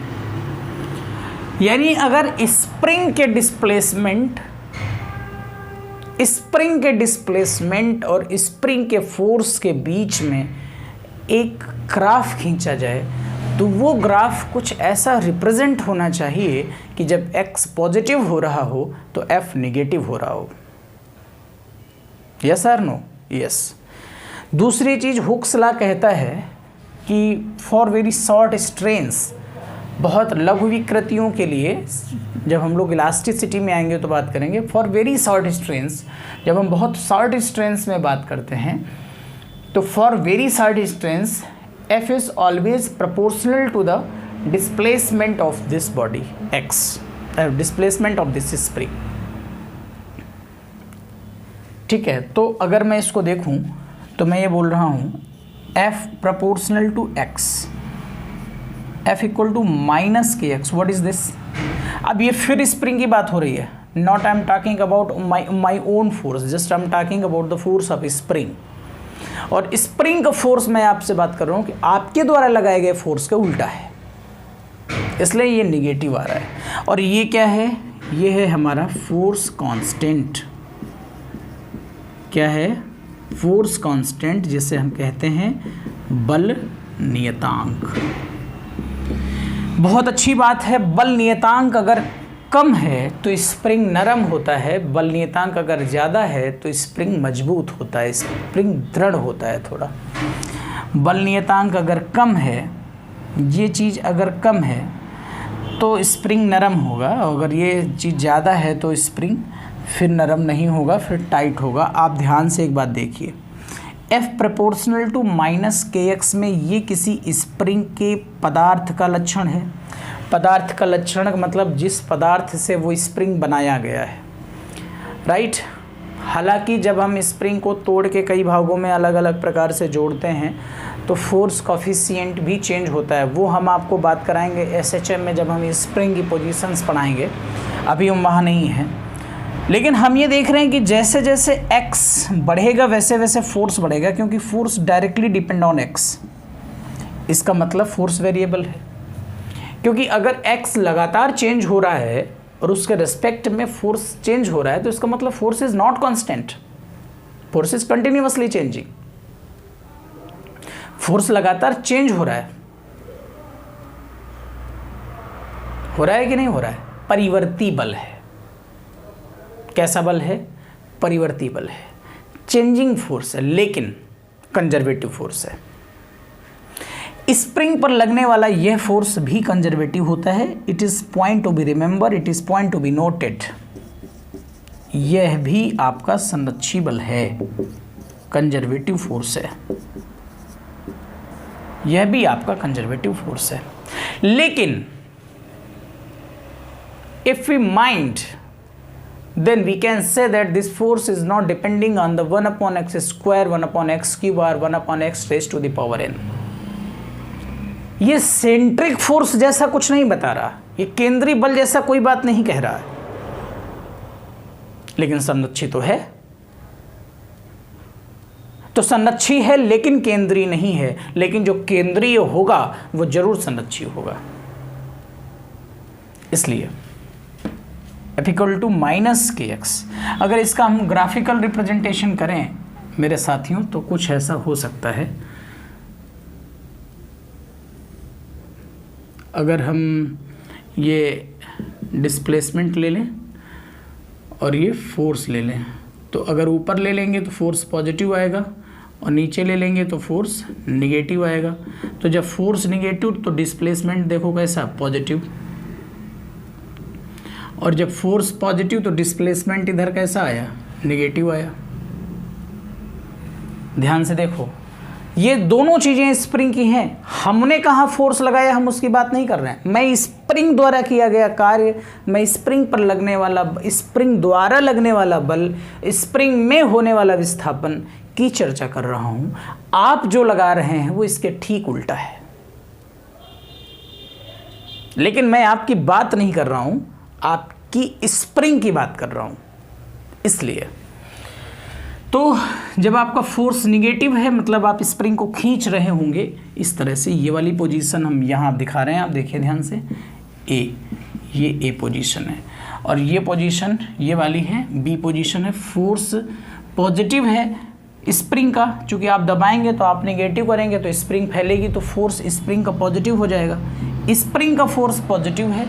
Speaker 1: यानी अगर स्प्रिंग के डिस्प्लेसमेंट और स्प्रिंग के फोर्स के बीच में एक ग्राफ खींचा जाए, तो वो ग्राफ कुछ ऐसा रिप्रेजेंट होना चाहिए कि जब x पॉजिटिव हो रहा हो तो f नेगेटिव हो रहा हो। यस और नो? यस। दूसरी चीज़, हुक्स लॉ कहता है कि फॉर वेरी शॉर्ट स्ट्रेन्स, बहुत लघु विकृतियों के लिए, जब हम लोग इलास्टिसिटी में आएंगे तो बात करेंगे, फॉर वेरी शॉर्ट स्ट्रेन्स, जब हम बहुत शॉर्ट स्ट्रेन्स में बात करते हैं, तो for very short strains F is always proportional to the displacement of this body x, displacement of this spring। ठीक है, तो अगर मैं इसको देखूं तो मैं ये बोल रहा हूँ F proportional to x, F equal to minus kx। what is this? अब ये फिर स्प्रिंग की बात हो रही है, not I am talking about my own force, just I am talking about the force of spring। और स्प्रिंग का फोर्स मैं आपसे बात कर रहा हूं कि आपके द्वारा लगाए गए फोर्स का उल्टा है, इसलिए ये निगेटिव आ रहा है। और ये क्या है? ये है हमारा फोर्स कांस्टेंट। क्या है? फोर्स कांस्टेंट, जिसे हम कहते हैं बल नियतांक। बहुत अच्छी बात है, बल नियतांक अगर कम है तो स्प्रिंग नरम होता है, बल नियतांक अगर ज़्यादा है तो स्प्रिंग मजबूत होता है, स्प्रिंग दृढ़ होता है थोड़ा। बल नियतांक अगर कम है, ये चीज़ अगर कम है तो स्प्रिंग नरम होगा, अगर ये चीज़ ज़्यादा है तो स्प्रिंग फिर नरम नहीं होगा, फिर टाइट होगा। आप ध्यान से एक बात देखिए, F proportional to minus kx में ये किसी स्प्रिंग के पदार्थ का लक्षण है। पदार्थ का लक्षण मतलब जिस पदार्थ से वो स्प्रिंग बनाया गया है, राइट। हालांकि जब हम स्प्रिंग को तोड़ के कई भागों में अलग अलग प्रकार से जोड़ते हैं तो फोर्स कॉफिशिएंट भी चेंज होता है, वो हम आपको बात कराएंगे SHM में जब हम स्प्रिंग की पोजीशंस पढ़ाएंगे, अभी हम वहाँ नहीं हैं। लेकिन हम ये देख रहे हैं कि जैसे जैसे x बढ़ेगा वैसे वैसे फोर्स बढ़ेगा, क्योंकि force directly depend on x। इसका मतलब फोर्स वेरिएबल है, क्योंकि अगर x लगातार चेंज हो रहा है और उसके रिस्पेक्ट में फोर्स चेंज हो रहा है तो इसका मतलब force is not constant, force is continuously changing. Force लगातार चेंज हो रहा है कि नहीं हो रहा है? परिवर्ती बल है। कैसा बल है? परिवर्ती बल है, चेंजिंग फोर्स है, लेकिन कंजर्वेटिव फोर्स है। स्प्रिंग पर लगने वाला यह फोर्स भी कंजर्वेटिव होता है। It is point to be remember, it is point to be noted. यह भी आपका संरक्षी बल है, कंजर्वेटिव फोर्स है, यह भी आपका कंजर्वेटिव फोर्स है। लेकिन if we mind, then we can say that this force is not depending on the 1 upon x square, 1 upon x cube or 1 upon x raised to the power n। ये centric force जैसा कुछ नहीं बता रहा, ये केंद्रीय बल जैसा कोई बात नहीं कह रहा है, लेकिन संरक्षी तो है। तो संरक्षी है लेकिन केंद्रीय नहीं है, लेकिन जो केंद्रीय होगा वो जरूर संरक्षी होगा। इसलिए F equal to minus kx, अगर इसका हम ग्राफिकल रिप्रेजेंटेशन करें मेरे साथियों तो कुछ ऐसा हो सकता है। अगर हम ये डिस्प्लेसमेंट ले लें और ये फोर्स ले लें, तो अगर ऊपर ले लेंगे तो फोर्स पॉजिटिव आएगा और नीचे ले लेंगे तो फोर्स निगेटिव आएगा। तो जब फोर्स निगेटिव तो डिस्प्लेसमेंट देखो कैसा, पॉजिटिव। और जब फोर्स पॉजिटिव तो डिस्प्लेसमेंट इधर कैसा आया, नेगेटिव आया। ध्यान से देखो, ये दोनों चीजें स्प्रिंग की हैं। हमने कहाँ फोर्स लगाया, हम उसकी बात नहीं कर रहे हैं। मैं स्प्रिंग द्वारा किया गया कार्य, मैं स्प्रिंग पर लगने वाला, स्प्रिंग द्वारा लगने वाला बल, स्प्रिंग में होने वाला विस्थापन की चर्चा कर रहा हूं। आप जो लगा रहे हैं वो इसके ठीक उल्टा है। लेकिन मैं आपकी बात नहीं कर रहा हूं, आपकी स्प्रिंग की बात कर रहा हूं। इसलिए तो जब आपका फोर्स निगेटिव है, मतलब आप स्प्रिंग को खींच रहे होंगे इस तरह से, ये वाली पोजीशन हम यहाँ दिखा रहे हैं, आप देखिए ध्यान से, ये ए पोजीशन है, और ये पोजीशन ये वाली है बी पोजीशन है। फोर्स पॉजिटिव है स्प्रिंग का, चूंकि आप दबाएंगे तो आप नेगेटिव करेंगे तो स्प्रिंग फैलेगी, तो फोर्स स्प्रिंग का पॉजिटिव हो जाएगा। स्प्रिंग का फोर्स पॉजिटिव है,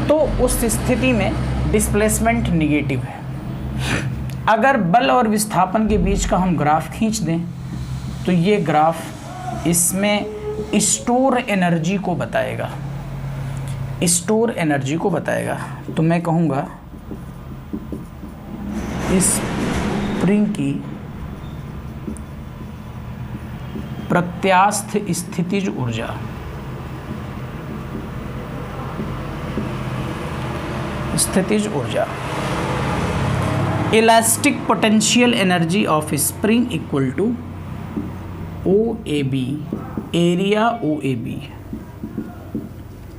Speaker 1: तो उस स्थिति में डिस्प्लेसमेंट निगेटिव है। अगर बल और विस्थापन के बीच का हम ग्राफ खींच दें तो ये ग्राफ इसमें स्टोर एनर्जी को बताएगा, स्टोर एनर्जी को बताएगा। तो मैं कहूँगा स्प्रिंग की प्रत्यास्थ स्थितिज ऊर्जा, स्थितिज ऊर्जा, elastic potential energy of spring equal to OAB, area OAB,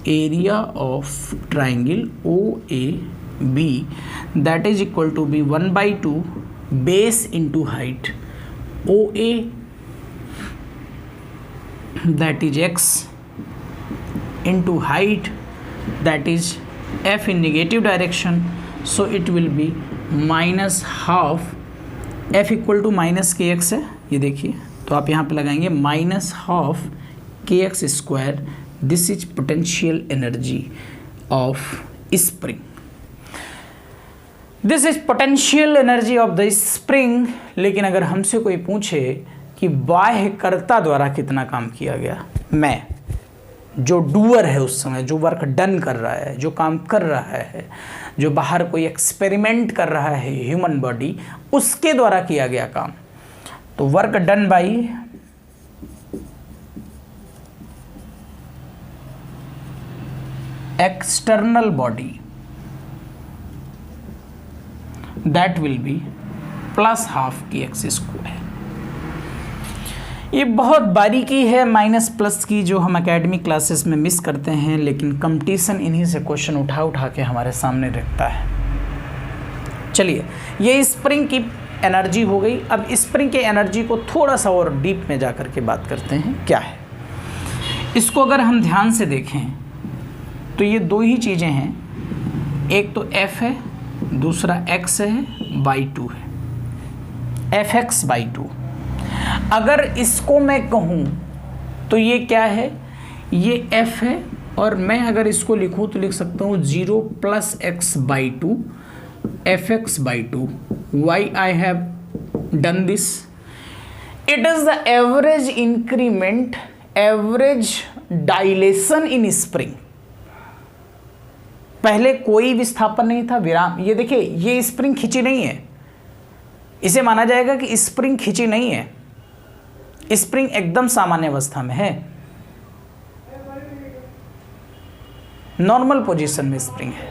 Speaker 1: area of triangle OAB, that is equal to be 1/2 base into height OA, that is x into height, that is f in negative direction, so it will be minus half, f equal to minus kx है, ये देखिए, तो आप यहाँ पे लगाएंगे minus half kx square, this is potential energy of spring, this is potential energy of the spring। लेकिन अगर हमसे कोई पूछे कि बाह्यकर्ता द्वारा कितना काम किया गया, मैं जो डूअर है उस समय, जो वर्क डन कर रहा है, जो काम कर रहा है, जो बाहर कोई एक्सपेरिमेंट कर रहा है ह्यूमन बॉडी, उसके द्वारा किया गया काम, तो work done by external body, that will be plus half kx square. ये बहुत बारीकी है माइनस प्लस की, जो हम एकेडमिक क्लासेस में मिस करते हैं, लेकिन कंपटीशन इन्हीं से क्वेश्चन उठा के हमारे सामने रखता है। चलिए, ये स्प्रिंग की एनर्जी हो गई। अब स्प्रिंग की एनर्जी को थोड़ा सा और डीप में जा कर के बात करते हैं क्या है। इसको अगर हम ध्यान से देखें तो ये दो ही चीज़ें हैं, एक तो F है, दूसरा x है, by 2 है, Fx/2। अगर इसको मैं कहूँ तो ये क्या है, ये f है, और मैं अगर इसको लिखूँ तो लिख सकता हूँ 0 + x/2 Fx/2। Why I have done this? It is the average increment, average dilation in spring। पहले कोई विस्थापन नहीं था, विराम। ये देखिए, ये स्प्रिंग खिंची नहीं है, इसे माना जाएगा कि स्प्रिंग खिंची नहीं है, स्प्रिंग एकदम सामान्य अवस्था में है, नॉर्मल पोजीशन में स्प्रिंग है,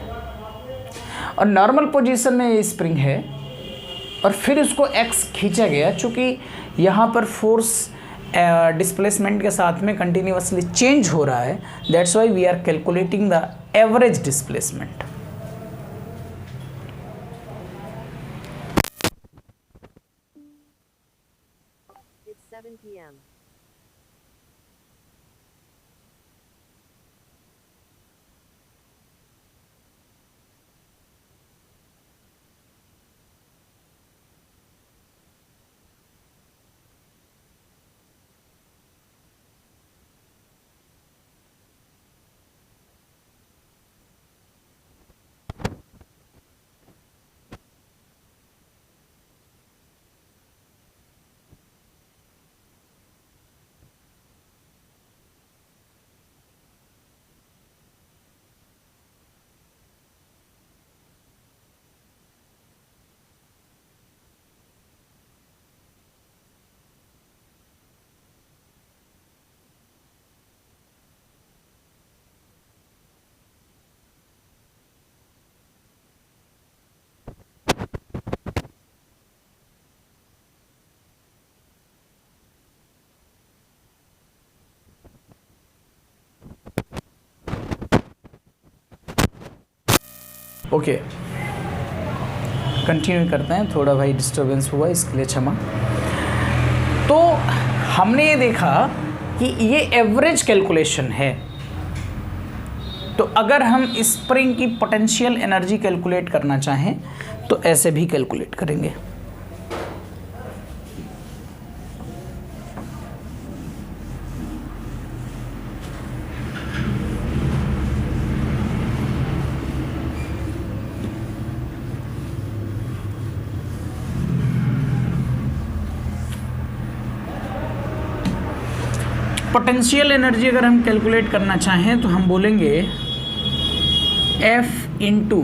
Speaker 1: और नॉर्मल पोजीशन में ये स्प्रिंग है, और फिर उसको x खींचा गया। चूंकि यहाँ पर फोर्स डिस्प्लेसमेंट के साथ में कंटिन्यूअसली चेंज हो रहा है, that's why we are calculating the average displacement.
Speaker 2: It's 7 p.m.
Speaker 1: Okay, continue करते हैं। थोड़ा भाई डिस्टर्बेंस हुआ, इसके लिए क्षमा। तो हमने ये देखा कि ये एवरेज कैलकुलेशन है। तो अगर हम स्प्रिंग की पोटेंशियल एनर्जी कैलकुलेट करना चाहें तो ऐसे भी कैलकुलेट करेंगे। पोटेंशियल एनर्जी अगर हम कैलकुलेट करना चाहें तो हम बोलेंगे F इंटू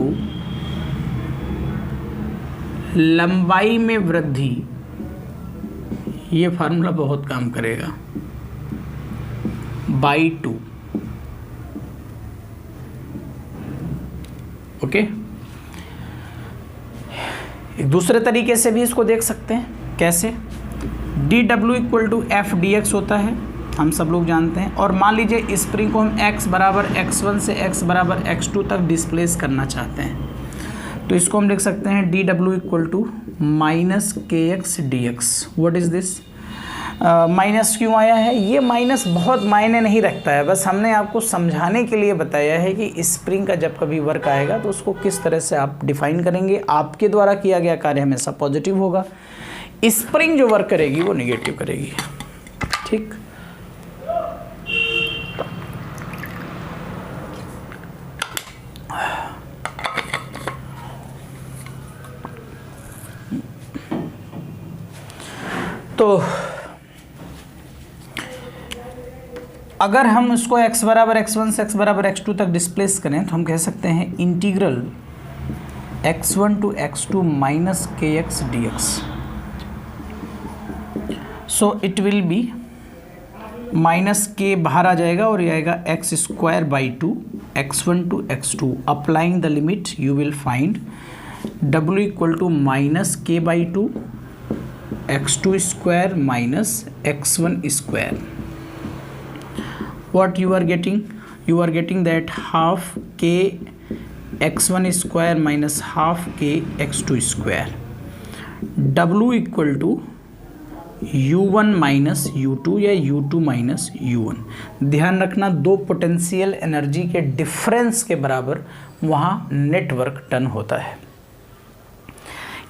Speaker 1: लंबाई में वृद्धि, ये फार्मूला बहुत काम करेगा, बाई 2। ओके, एक दूसरे तरीके से भी इसको देख सकते हैं। कैसे? dW equal to F D X होता है, हम सब लोग जानते हैं। और मान लीजिए स्प्रिंग को हम x बराबर x1 से x बराबर x2 तक डिस्प्लेस करना चाहते हैं, तो इसको हम लिख सकते हैं dW equal to minus K X D x. What is this? Minus क्यों आया है? ये माइनस बहुत मायने नहीं रखता है, बस हमने आपको समझाने के लिए बताया है कि स्प्रिंग का जब कभी वर्क आएगा तो उसको किस तरह से आप डिफाइन करेंगे। आपके द्वारा किया गया कार्य हमेशा पॉजिटिव होगा, स्प्रिंग जो वर्क करेगी वो निगेटिव करेगी। ठीक, तो अगर हम इसको x बराबर x1 से x बराबर x2 तक डिस्प्लेस करें तो हम कह सकते हैं integral x1 to x2 minus K X D X. So it will be minus K बाहर आ जाएगा और ये आएगा X square by 2 x1 to x2। Applying the limit you will find w equal to minus K by 2 x2 square minus x1 square. What you are getting? You are getting that half k x1 square minus half k x2 square. W equal to u1 minus u2 या u2 minus u1। ध्यान रखना, दो potential energy के difference के बराबर वहाँ network turn होता है।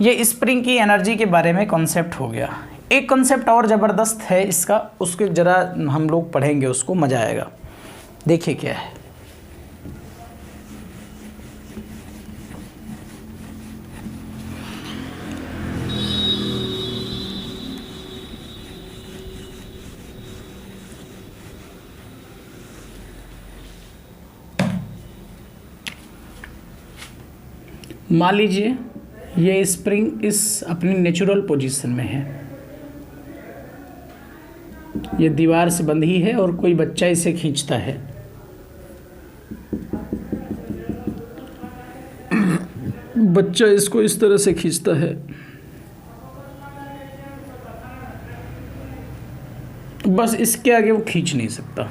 Speaker 1: ये स्प्रिंग की एनर्जी के बारे में कॉन्सेप्ट हो गया। एक कॉन्सेप्ट और ज़बरदस्त है इसका, उसके ज़रा हम लोग पढ़ेंगे, उसको मज़ा आएगा। देखिए क्या है। मान लीजिए ये स्प्रिंग इस अपनी नेचुरल पोजीशन में है, ये दीवार से बंधी है और कोई बच्चा इसे खींचता है। बच्चा इसको इस तरह से खींचता है, बस इसके आगे वो खींच नहीं सकता।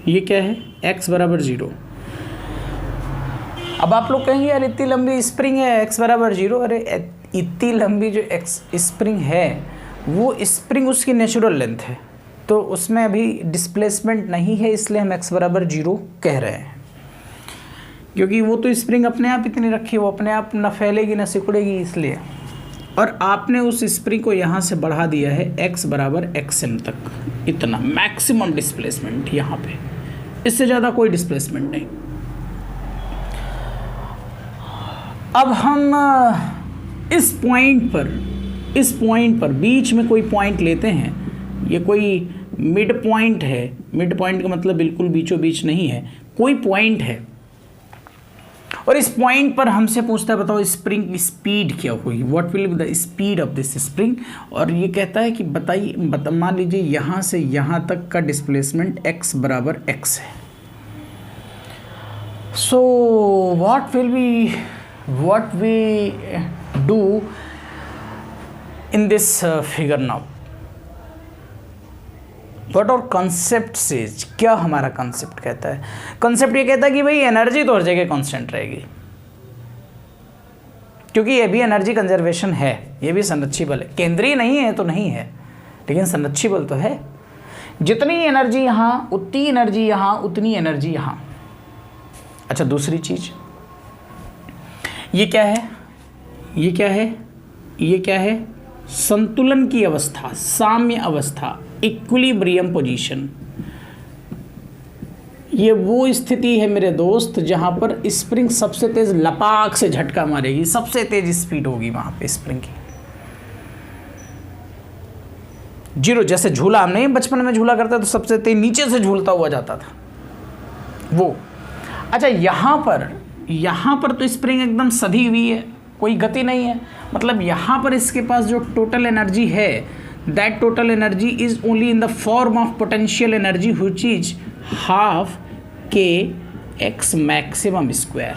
Speaker 1: ये क्या है? x बराबर 0। अब आप लोग कहेंगे यार इतनी लंबी स्प्रिंग है x बराबर 0। अरे इतनी लंबी जो स्प्रिंग है वो स्प्रिंग उसकी नेचुरल लेंथ है, तो उसमें अभी डिस्प्लेसमेंट नहीं है, इसलिए हम x बराबर 0 कह रहे हैं। क्योंकि वो तो स्प्रिंग अपने आप इतनी रखी है, वो अपने आप ना फैलेगी ना सिकुड़ेगी, इसलिए। और आपने उस स्प्रिंग को यहाँ से बढ़ा दिया है x बराबर xm तक, इतना मैक्सिमम डिस्प्लेसमेंट यहाँ पे, इससे ज़्यादा कोई डिस्प्लेसमेंट नहीं। अब हम इस पॉइंट पर बीच में कोई पॉइंट लेते हैं। ये कोई मिड पॉइंट है, मिड पॉइंट का मतलब बिल्कुल बीचों बीच नहीं है, कोई पॉइंट है। और इस पॉइंट पर हमसे पूछता है बताओ स्प्रिंग की स्पीड क्या होगी, what will be the speed of this spring. और ये कहता है कि बताइए, मान लीजिए यहाँ से यहाँ तक का डिस्प्लेसमेंट x बराबर x है। सो what we do in this figure now, what और कॉन्सेप्ट सेज, क्या हमारा कॉन्सेप्ट कहता है? कॉन्सेप्ट ये कहता है कि भाई एनर्जी तो हर जगह कांस्टेंट रहेगी, क्योंकि ये भी एनर्जी कंजर्वेशन है, ये भी संरक्षिबल है। केंद्रीय नहीं है तो नहीं है, लेकिन संरक्षिबल तो है। जितनी एनर्जी यहाँ उतनी एनर्जी यहाँ, उतनी एनर्जी यहाँ। अच्छा, दूसरी चीज ये क्या है? ये क्या है? ये क्या है? संतुलन की अवस्था, साम्य अवस्था, इक्विलिब्रियम पोजीशन। ये वो स्थिति है मेरे दोस्त जहां पर स्प्रिंग सबसे तेज लपाक से झटका मारेगी, सबसे तेज स्पीड होगी वहां पे स्प्रिंग की। जीरो, जैसे झूला हम नहीं बचपन में झूला करते तो सबसे तेज नीचे से झूलता हुआ जाता था वो। अच्छा, यहां पर तो स्प्रिंग एकदम सधी हुई है, कोई गति नहीं है। मतलब यहाँ पर इसके पास जो टोटल एनर्जी है, that total energy is only in the form of potential energy which is half K X maximum square.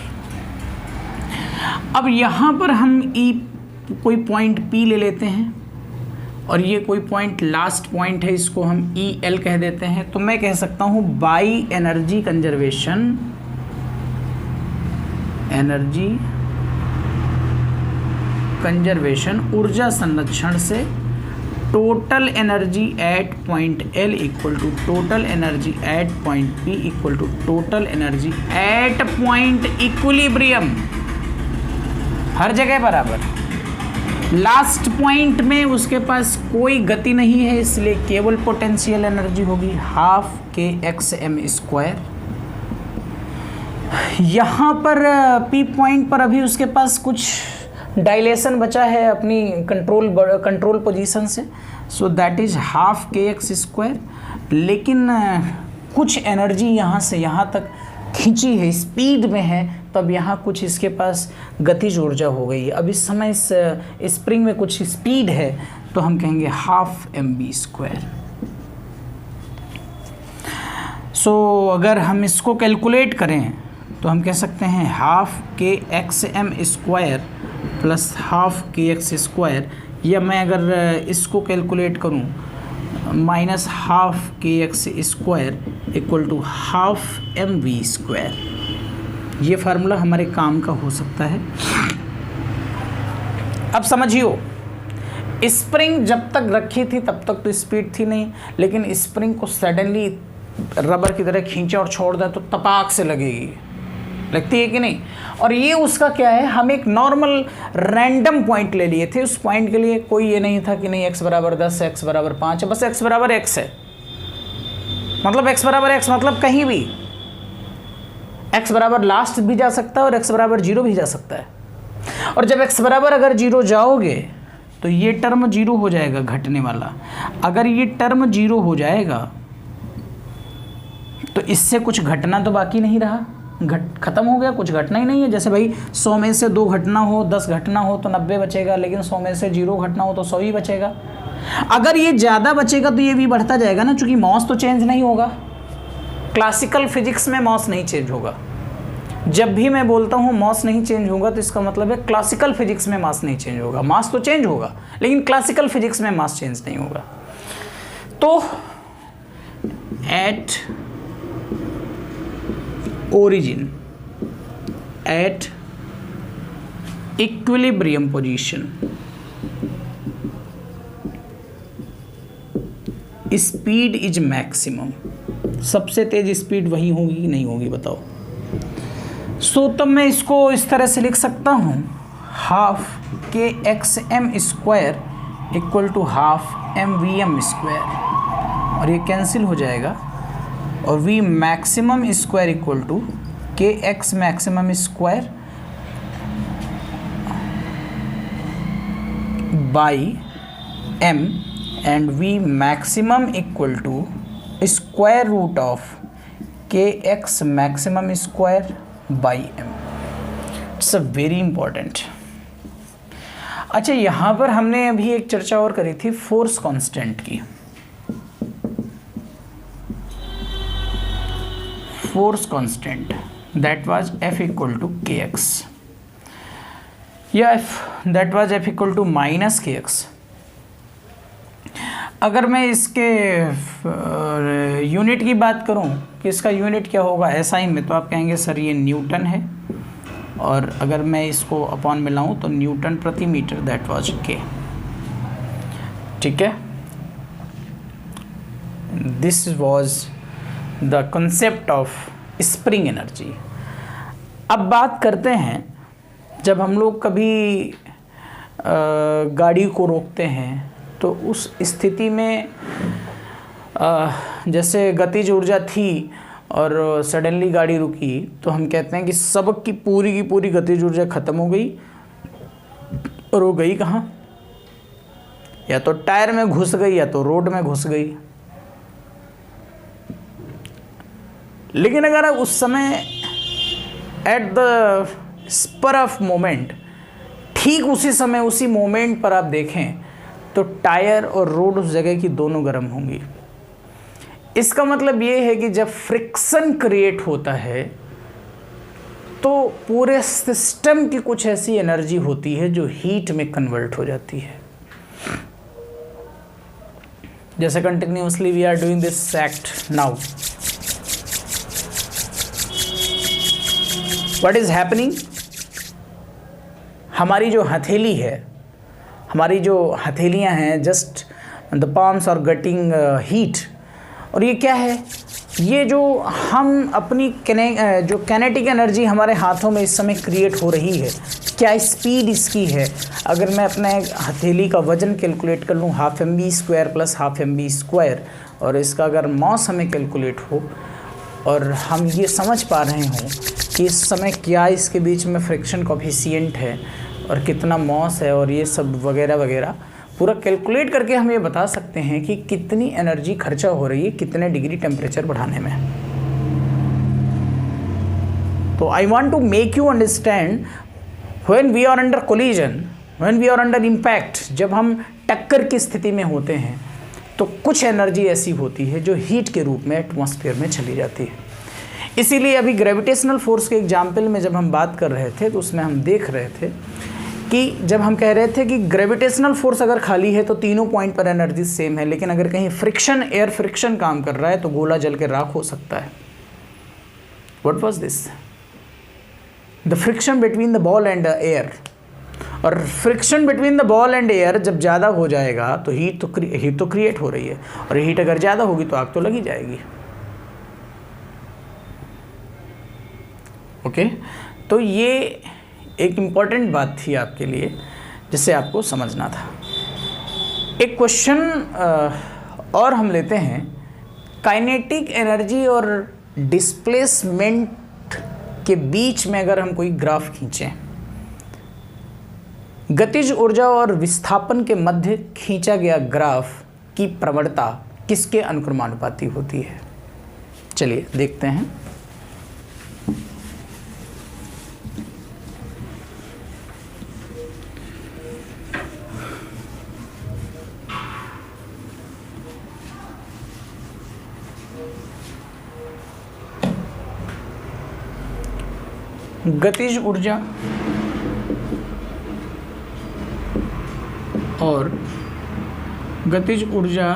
Speaker 1: अब यहाँ पर हम कोई पॉइंट P ले लेते हैं और ये कोई पॉइंट लास्ट पॉइंट है, इसको हम EL कह देते हैं। तो मैं कह सकता हूँ बाई एनर्जी कंजर्वेशन, ऊर्जा संरक्षण से total energy at point L equal to total energy at point P equal to total energy at point equilibrium, हर जगह बराबर। लास्ट पॉइंट में उसके पास कोई गति नहीं है, इसलिए केवल पोटेंशियल एनर्जी होगी half K X M square. यहाँ पर P पॉइंट पर अभी उसके पास कुछ डायलेशन बचा है अपनी कंट्रोल पोजीशन से, so that is half K X square. लेकिन कुछ एनर्जी यहाँ से यहाँ तक खींची है, स्पीड में है, तब यहाँ कुछ इसके पास गतिज ऊर्जा हो गई है। अब इस समय इस स्प्रिंग में कुछ स्पीड है, तो हम कहेंगे हाफ mv स्क्वायर। सो अगर हम इसको कैलकुलेट करें तो हम कह सकते हैं half K X M square plus half K X square, या मैं अगर इसको कैलकुलेट करूं minus half K X square equal to half mv square. ये फार्मूला हमारे काम का हो सकता है। अब समझियो, स्प्रिंग जब तक रखी थी तब तक तो स्पीड थी नहीं, लेकिन स्प्रिंग को सडनली रबर की तरह खींचा और छोड़ दें तो तपाक से लगेगी, लगती है कि नहीं। और ये उसका क्या है, हम एक नॉर्मल रैंडम पॉइंट ले लिए थे। उस पॉइंट के लिए कोई ये नहीं था कि नहीं x बराबर 10 x बराबर 5 है, बस x बराबर x है। मतलब x बराबर x मतलब कहीं भी x बराबर लास्ट भी जा सकता है और x बराबर 0 भी जा सकता है। और जब x बराबर अगर 0 जाओगे तो ये टर्म 0 हो जाएगा, घटने वाला। अगर ये टर्म 0 हो जाएगा तो इससे कुछ घटना तो बाकी नहीं रहा, खत्म हो गया, कुछ घटना ही नहीं है। जैसे भाई 100 में से 2 घटना हो, 10 घटना हो तो 90 बचेगा, लेकिन 100 में से 0 घटना हो तो 100 ही बचेगा। अगर ये ज़्यादा बचेगा तो ये भी बढ़ता जाएगा ना, चूंकि मॉस तो चेंज नहीं होगा। क्लासिकल फिजिक्स में मॉस नहीं चेंज होगा। जब भी मैं बोलता हूँ मॉस नहीं चेंज होगा तो इसका मतलब है क्लासिकल फिजिक्स में मास नहीं चेंज होगा। मास तो चेंज होगा लेकिन क्लासिकल फिजिक्स में मास चेंज नहीं होगा। तो at origin at equilibrium position speed is maximum, सबसे तेज स्पीड वही होगी कि नहीं होगी बताओ। सो तब मैं इसको इस तरह से लिख सकता हूँ half K X M square equal to half M V M square, और ये कैंसिल हो जाएगा और v maximum square equal to K X maximum square by m and v maximum equal to square root of K X maximum square by m। It's a very important. अच्छा, यहाँ पर हमने अभी एक चर्चा और करी थी फोर्स कांस्टेंट की। Force constant that was F equal to K X, या that was F equal to minus K X. अगर मैं इसके यूनिट की बात करूं कि इसका यूनिट क्या होगा एसआई में, तो आप कहेंगे सर ये न्यूटन है, और अगर मैं इसको अपॉन में लाऊं तो न्यूटन प्रति मीटर, दैट वाज के। ठीक है, this was the concept of spring energy. अब बात करते हैं, जब हम लोग कभी गाड़ी को रोकते हैं तो उस स्थिति में जैसे गतिज ऊर्जा थी और सडनली गाड़ी रुकी, तो हम कहते हैं कि सबक की पूरी गतिज ऊर्जा खत्म हो गई, और वो गई कहाँ? या तो टायर में घुस गई या तो रोड में घुस गई। लेकिन अगर उस समय at the spur of moment, ठीक उसी समय उसी मोमेंट पर आप देखें तो टायर और रोड उस जगह की दोनों गर्म होंगी। इसका मतलब ये है कि जब फ्रिक्शन क्रिएट होता है तो पूरे सिस्टम की कुछ ऐसी एनर्जी होती है जो हीट में कन्वर्ट हो जाती है। जैसे continuously we are doing this act now, what is happening? हमारी जो हथेली है, हमारी जो हथेलियां हैं, just the palms are getting heat. और ये क्या है? ये जो हम अपनी जो कैनेटिक एनर्जी हमारे हाथों में इस समय क्रिएट हो रही है, क्या स्पीड इसकी है? अगर मैं अपने हथेली का वजन कैलकुलेट कर लूँ, half mv² plus half mv², और इसका अगर मॉस हमें कैलकुलेट हो और हम ये समझ पा रहे हों कि इस समय क्या इसके बीच में फ्रिक्शन कोफिशिएंट है और कितना मॉस है और ये सब वगैरह वगैरह, पूरा कैलकुलेट करके हम ये बता सकते हैं कि कितनी एनर्जी खर्चा हो रही है कितने डिग्री टेम्परेचर बढ़ाने में। तो I want to make you understand, when we are under collision, when we are under impact, जब हम टक्कर की स्थिति में होते हैं तो कुछ एनर्जी ऐसी होती है जो हीट के रूप में एटमॉस्फेयर में चली जाती है। इसीलिए अभी ग्रेविटेशनल फोर्स के एग्जाम्पल में जब हम बात कर रहे थे तो उसमें हम देख रहे थे कि जब हम कह रहे थे कि ग्रेविटेशनल फोर्स अगर खाली है तो तीनों पॉइंट पर एनर्जी सेम है, लेकिन अगर कहीं फ्रिक्शन, एयर फ्रिक्शन काम कर रहा है तो गोला जल के राख हो सकता है। What was this? The friction between the ball and the air. और friction between the ball and air जब ज़्यादा हो जाएगा तो हीट तो क्रिएट हो रही है, और हीट अगर ज़्यादा होगी तो आग तो लगी जाएगी। ओके, तो ये एक इम्पॉर्टेंट बात थी आपके लिए जिसे आपको समझना था। एक क्वेश्चन और हम लेते हैं, काइनेटिक एनर्जी और डिस्प्लेसमेंट के बीच में अगर हम कोई ग्राफ खींचें, गतिज ऊर्जा और विस्थापन के मध्य खींचा गया ग्राफ की प्रवणता किसके अनुक्रमानुपाती होती है? चलिए देखते हैं। गतिज ऊर्जा और गतिज ऊर्जा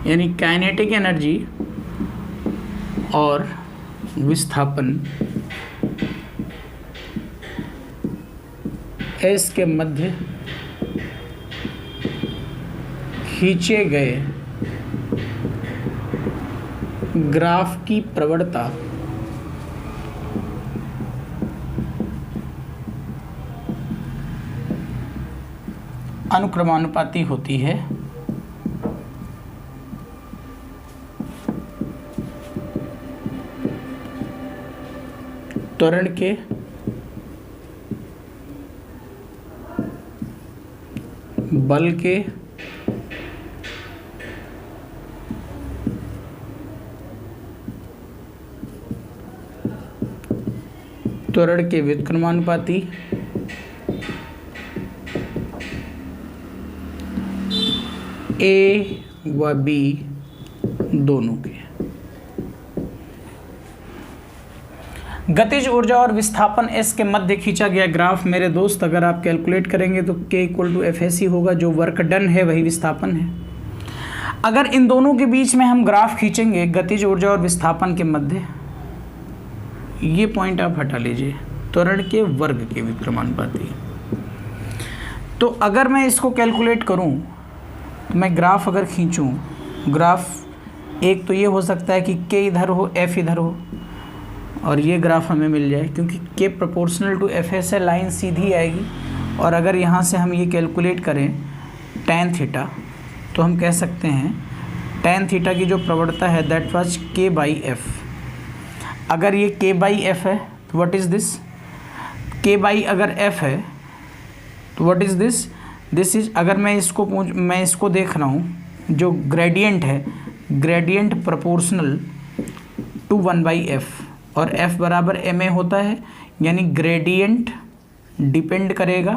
Speaker 1: यानी काइनेटिक एनर्जी और विस्थापन एस के मध्य खींचे गए ग्राफ की प्रवणता अनुक्रमानुपाती होती है त्वरण के बल के त्वरण के व्युत्क्रमानुपाती ए व बी दोनों के। गतिज ऊर्जा और विस्थापन एस के मध्य खींचा गया ग्राफ, मेरे दोस्त अगर आप कैलकुलेट करेंगे तो K = F ऐसी होगा, जो वर्क डन है वही विस्थापन है। अगर इन दोनों के बीच में हम ग्राफ खींचेंगे गतिज ऊर्जा और विस्थापन के मध्य, ये पॉइंट आप हटा लीजिए, त्वरण के वर्ग के विक्रमानुपाती। तो अगर मैं इसको कैलकुलेट करूं तो मैं ग्राफ अगर खींचूं, ग्राफ एक तो ये हो सकता है कि के इधर हो, एफ इधर हो, और ये ग्राफ हमें मिल जाए, क्योंकि के प्रोपोर्शनल टू एफ एस है, लाइन सीधी आएगी। और अगर यहाँ से हम ये कैलकुलेट करें tan थीटा, तो हम कह सकते हैं tan थीटा की जो प्रवणता है दैट वाज के बाई एफ। अगर ये के बाई एफ है तो व्हाट इज़ दिस, के बाई अगर एफ है तो what is this, this is, अगर मैं इसको देख रहा हूँ, जो ग्रेडियंट है, ग्रेडियंट प्रोपोर्शनल टू 1/f, और f बराबर ma होता है, यानी ग्रेडियंट डिपेंड करेगा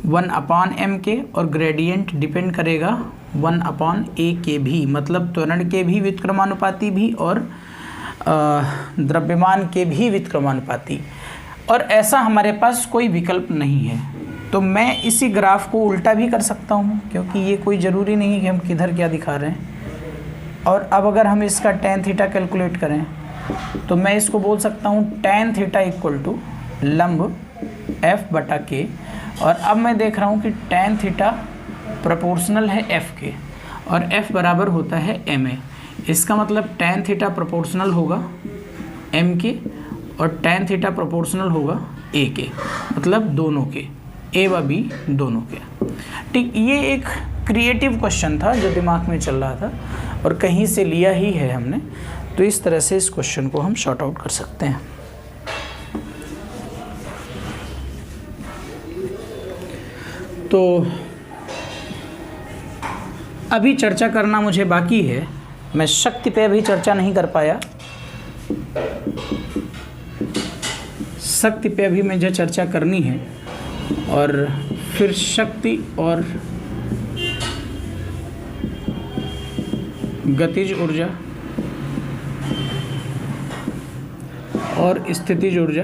Speaker 1: 1/m के, और ग्रेडियंट डिपेंड करेगा 1/a के भी, मतलब त्वरण के भी व्युत्क्रमानुपाती भी और द्रव्यमान के भी व्युत्क्रमानुपाती। और ऐसा हमारे पास कोई विकल्प नहीं है। तो मैं इसी ग्राफ को उल्टा भी कर सकता हूँ, क्योंकि ये कोई ज़रूरी नहीं है कि हम किधर क्या दिखा रहे हैं। और अब अगर हम इसका tan थीटा कैलकुलेट करें तो मैं इसको बोल सकता हूँ tan थीटा इक्वल टू लंब f बटा के। और अब मैं देख रहा हूँ कि tan थीटा प्रोपोर्शनल है f के, और f बराबर होता है ma। इसका मतलब tan थीटा प्रोपोर्शनल होगा m के, और tan थीटा प्रोपोर्शनल होगा a के, मतलब दोनों के, a व b दोनों के। ठीक, ये एक क्रिएटिव क्वेश्चन था जो दिमाग में चल रहा था और कहीं से लिया ही है हमने, तो इस तरह से इस क्वेश्चन को हम शॉर्ट आउट कर सकते हैं। तो अभी चर्चा करना मुझे बाकी है, मैं शक्ति पे अभी चर्चा नहीं कर पाया, शक्ति पे अभी मुझे चर्चा करनी है, और फिर शक्ति और गतिज ऊर्जा और स्थितिज ऊर्जा,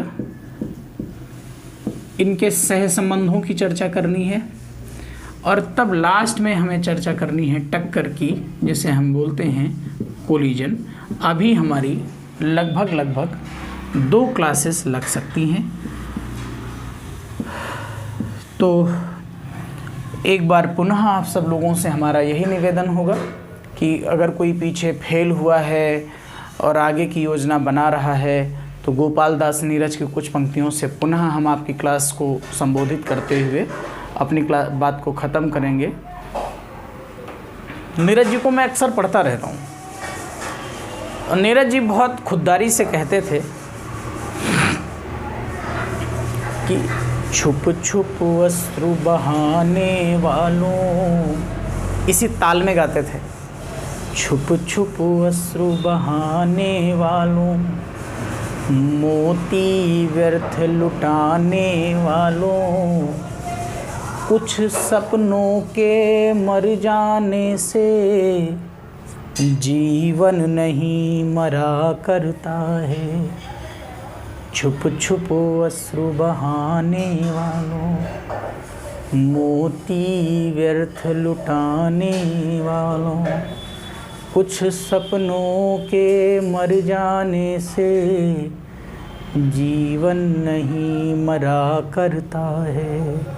Speaker 1: इनके सह संबंधों की चर्चा करनी है। और तब लास्ट में हमें चर्चा करनी है टक्कर की, जिसे हम बोलते हैं कोलिजन। अभी हमारी लगभग 2 क्लासेस लग सकती हैं। तो एक बार पुनः आप सब लोगों से हमारा यही निवेदन होगा कि अगर कोई पीछे फेल हुआ है और आगे की योजना बना रहा है, तो गोपाल दास नीरज की कुछ पंक्तियों से पुनः हम आपकी क्लास को संबोधित करते हुए अपनी बात को ख़त्म करेंगे। नीरज जी को मैं अक्सर पढ़ता रहता हूँ, और नीरज जी बहुत खुददारी से कहते थे कि छुप छुप अश्रु बहाने वालों, इसी ताल में गाते थे, छुप छुप अश्रु बहाने वालों, मोती व्यर्थ लुटाने वालों, कुछ सपनों के मर जाने से जीवन नहीं मरा करता है। छुप छुप अश्रु बहाने वालों, मोती व्यर्थ लुटाने वालों, कुछ सपनों के मर जाने से जीवन नहीं मरा करता है।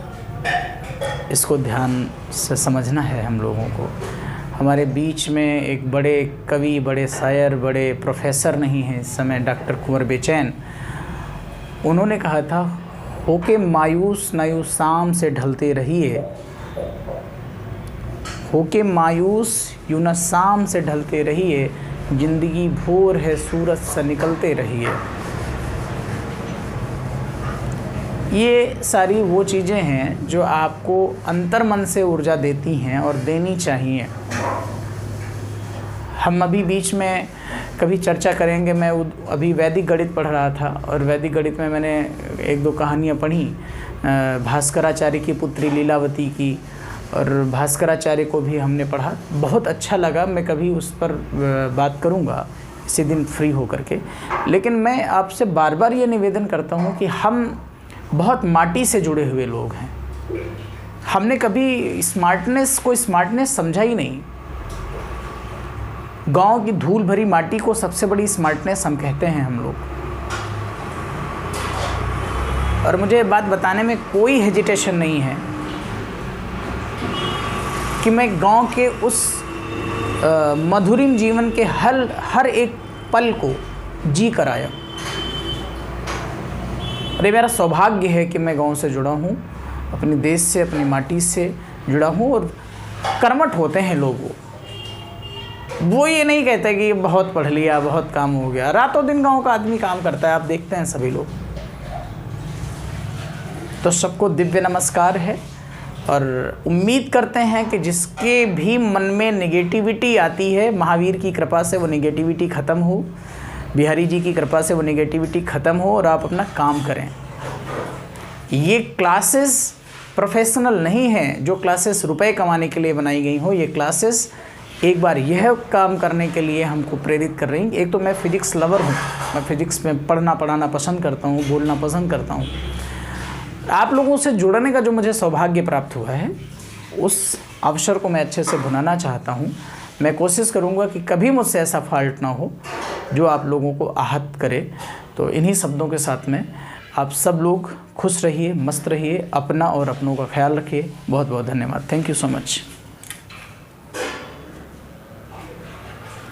Speaker 1: इसको ध्यान से समझना है हम लोगों को। हमारे बीच में एक बड़े कवि, बड़े शायर, बड़े प्रोफेसर नहीं हैं इस समय, डॉक्टर कुंवर बेचैन। उन्होंने कहा था, होके मायूस न शाम से ढलते रहिए, होके मायूस यूँ न शाम से ढलते रहिए, जिंदगी भोर है सूरज से निकलते रहिए। ये सारी वो चीज़ें हैं जो आपको अंतर्मन से ऊर्जा देती हैं और देनी चाहिए। हम अभी बीच में कभी चर्चा करेंगे। मैं अभी वैदिक गणित पढ़ रहा था, और वैदिक गणित में मैंने 1-2 कहानियाँ पढ़ी भास्कराचार्य की पुत्री लीलावती की, और भास्कराचार्य को भी हमने पढ़ा, बहुत अच्छा लगा। मैं कभी उस पर बात करूँगा इसी दिन फ्री हो करके। लेकिन मैं आपसे बार बार ये निवेदन करता हूँ कि हम बहुत माटी से जुड़े हुए लोग हैं। हमने कभी स्मार्टनेस को स्मार्टनेस समझा ही नहीं। गांव की धूल भरी माटी को सबसे बड़ी स्मार्टनेस हम कहते हैं हम लोग। और मुझे ये बात बताने में कोई हेजिटेशन नहीं है कि मैं गांव के उस मधुरिम जीवन के हर एक पल को जी कर आया। अरे मेरा सौभाग्य है कि मैं गांव से जुड़ा हूँ, अपने देश से, अपनी माटी से जुड़ा हूँ। और कर्मठ होते हैं लोग, वो ये नहीं कहते कि बहुत पढ़ लिया, बहुत काम हो गया। रातों दिन गांव का आदमी काम करता है, आप देखते हैं सभी लोग। तो सबको दिव्य नमस्कार है और उम्मीद करते हैं कि जिसके भी मन में नेगेटिविटी आती है, महावीर की कृपा से वो नेगेटिविटी ख़त्म हो, बिहारी जी की कृपा से वो नेगेटिविटी ख़त्म हो और आप अपना काम करें। ये क्लासेस प्रोफेशनल नहीं हैं, जो क्लासेस रुपए कमाने के लिए बनाई गई हो। ये क्लासेस एक बार यह काम करने के लिए हमको प्रेरित कर रही हैं। एक तो मैं फिजिक्स लवर हूँ, मैं फिजिक्स में पढ़ाना पसंद करता हूँ, बोलना पसंद करता हूँ। आप लोगों से जुड़ने का जो मुझे सौभाग्य प्राप्त हुआ है, उस अवसर को मैं अच्छे से भुनाना चाहता हूँ। मैं कोशिश करूँगा कि कभी मुझसे ऐसा फॉल्ट ना हो जो आप लोगों को आहत करे। तो इन्हीं शब्दों के साथ में आप सब लोग खुश रहिए, मस्त रहिए, अपना और अपनों का ख्याल रखिए। बहुत बहुत धन्यवाद। Thank you so much.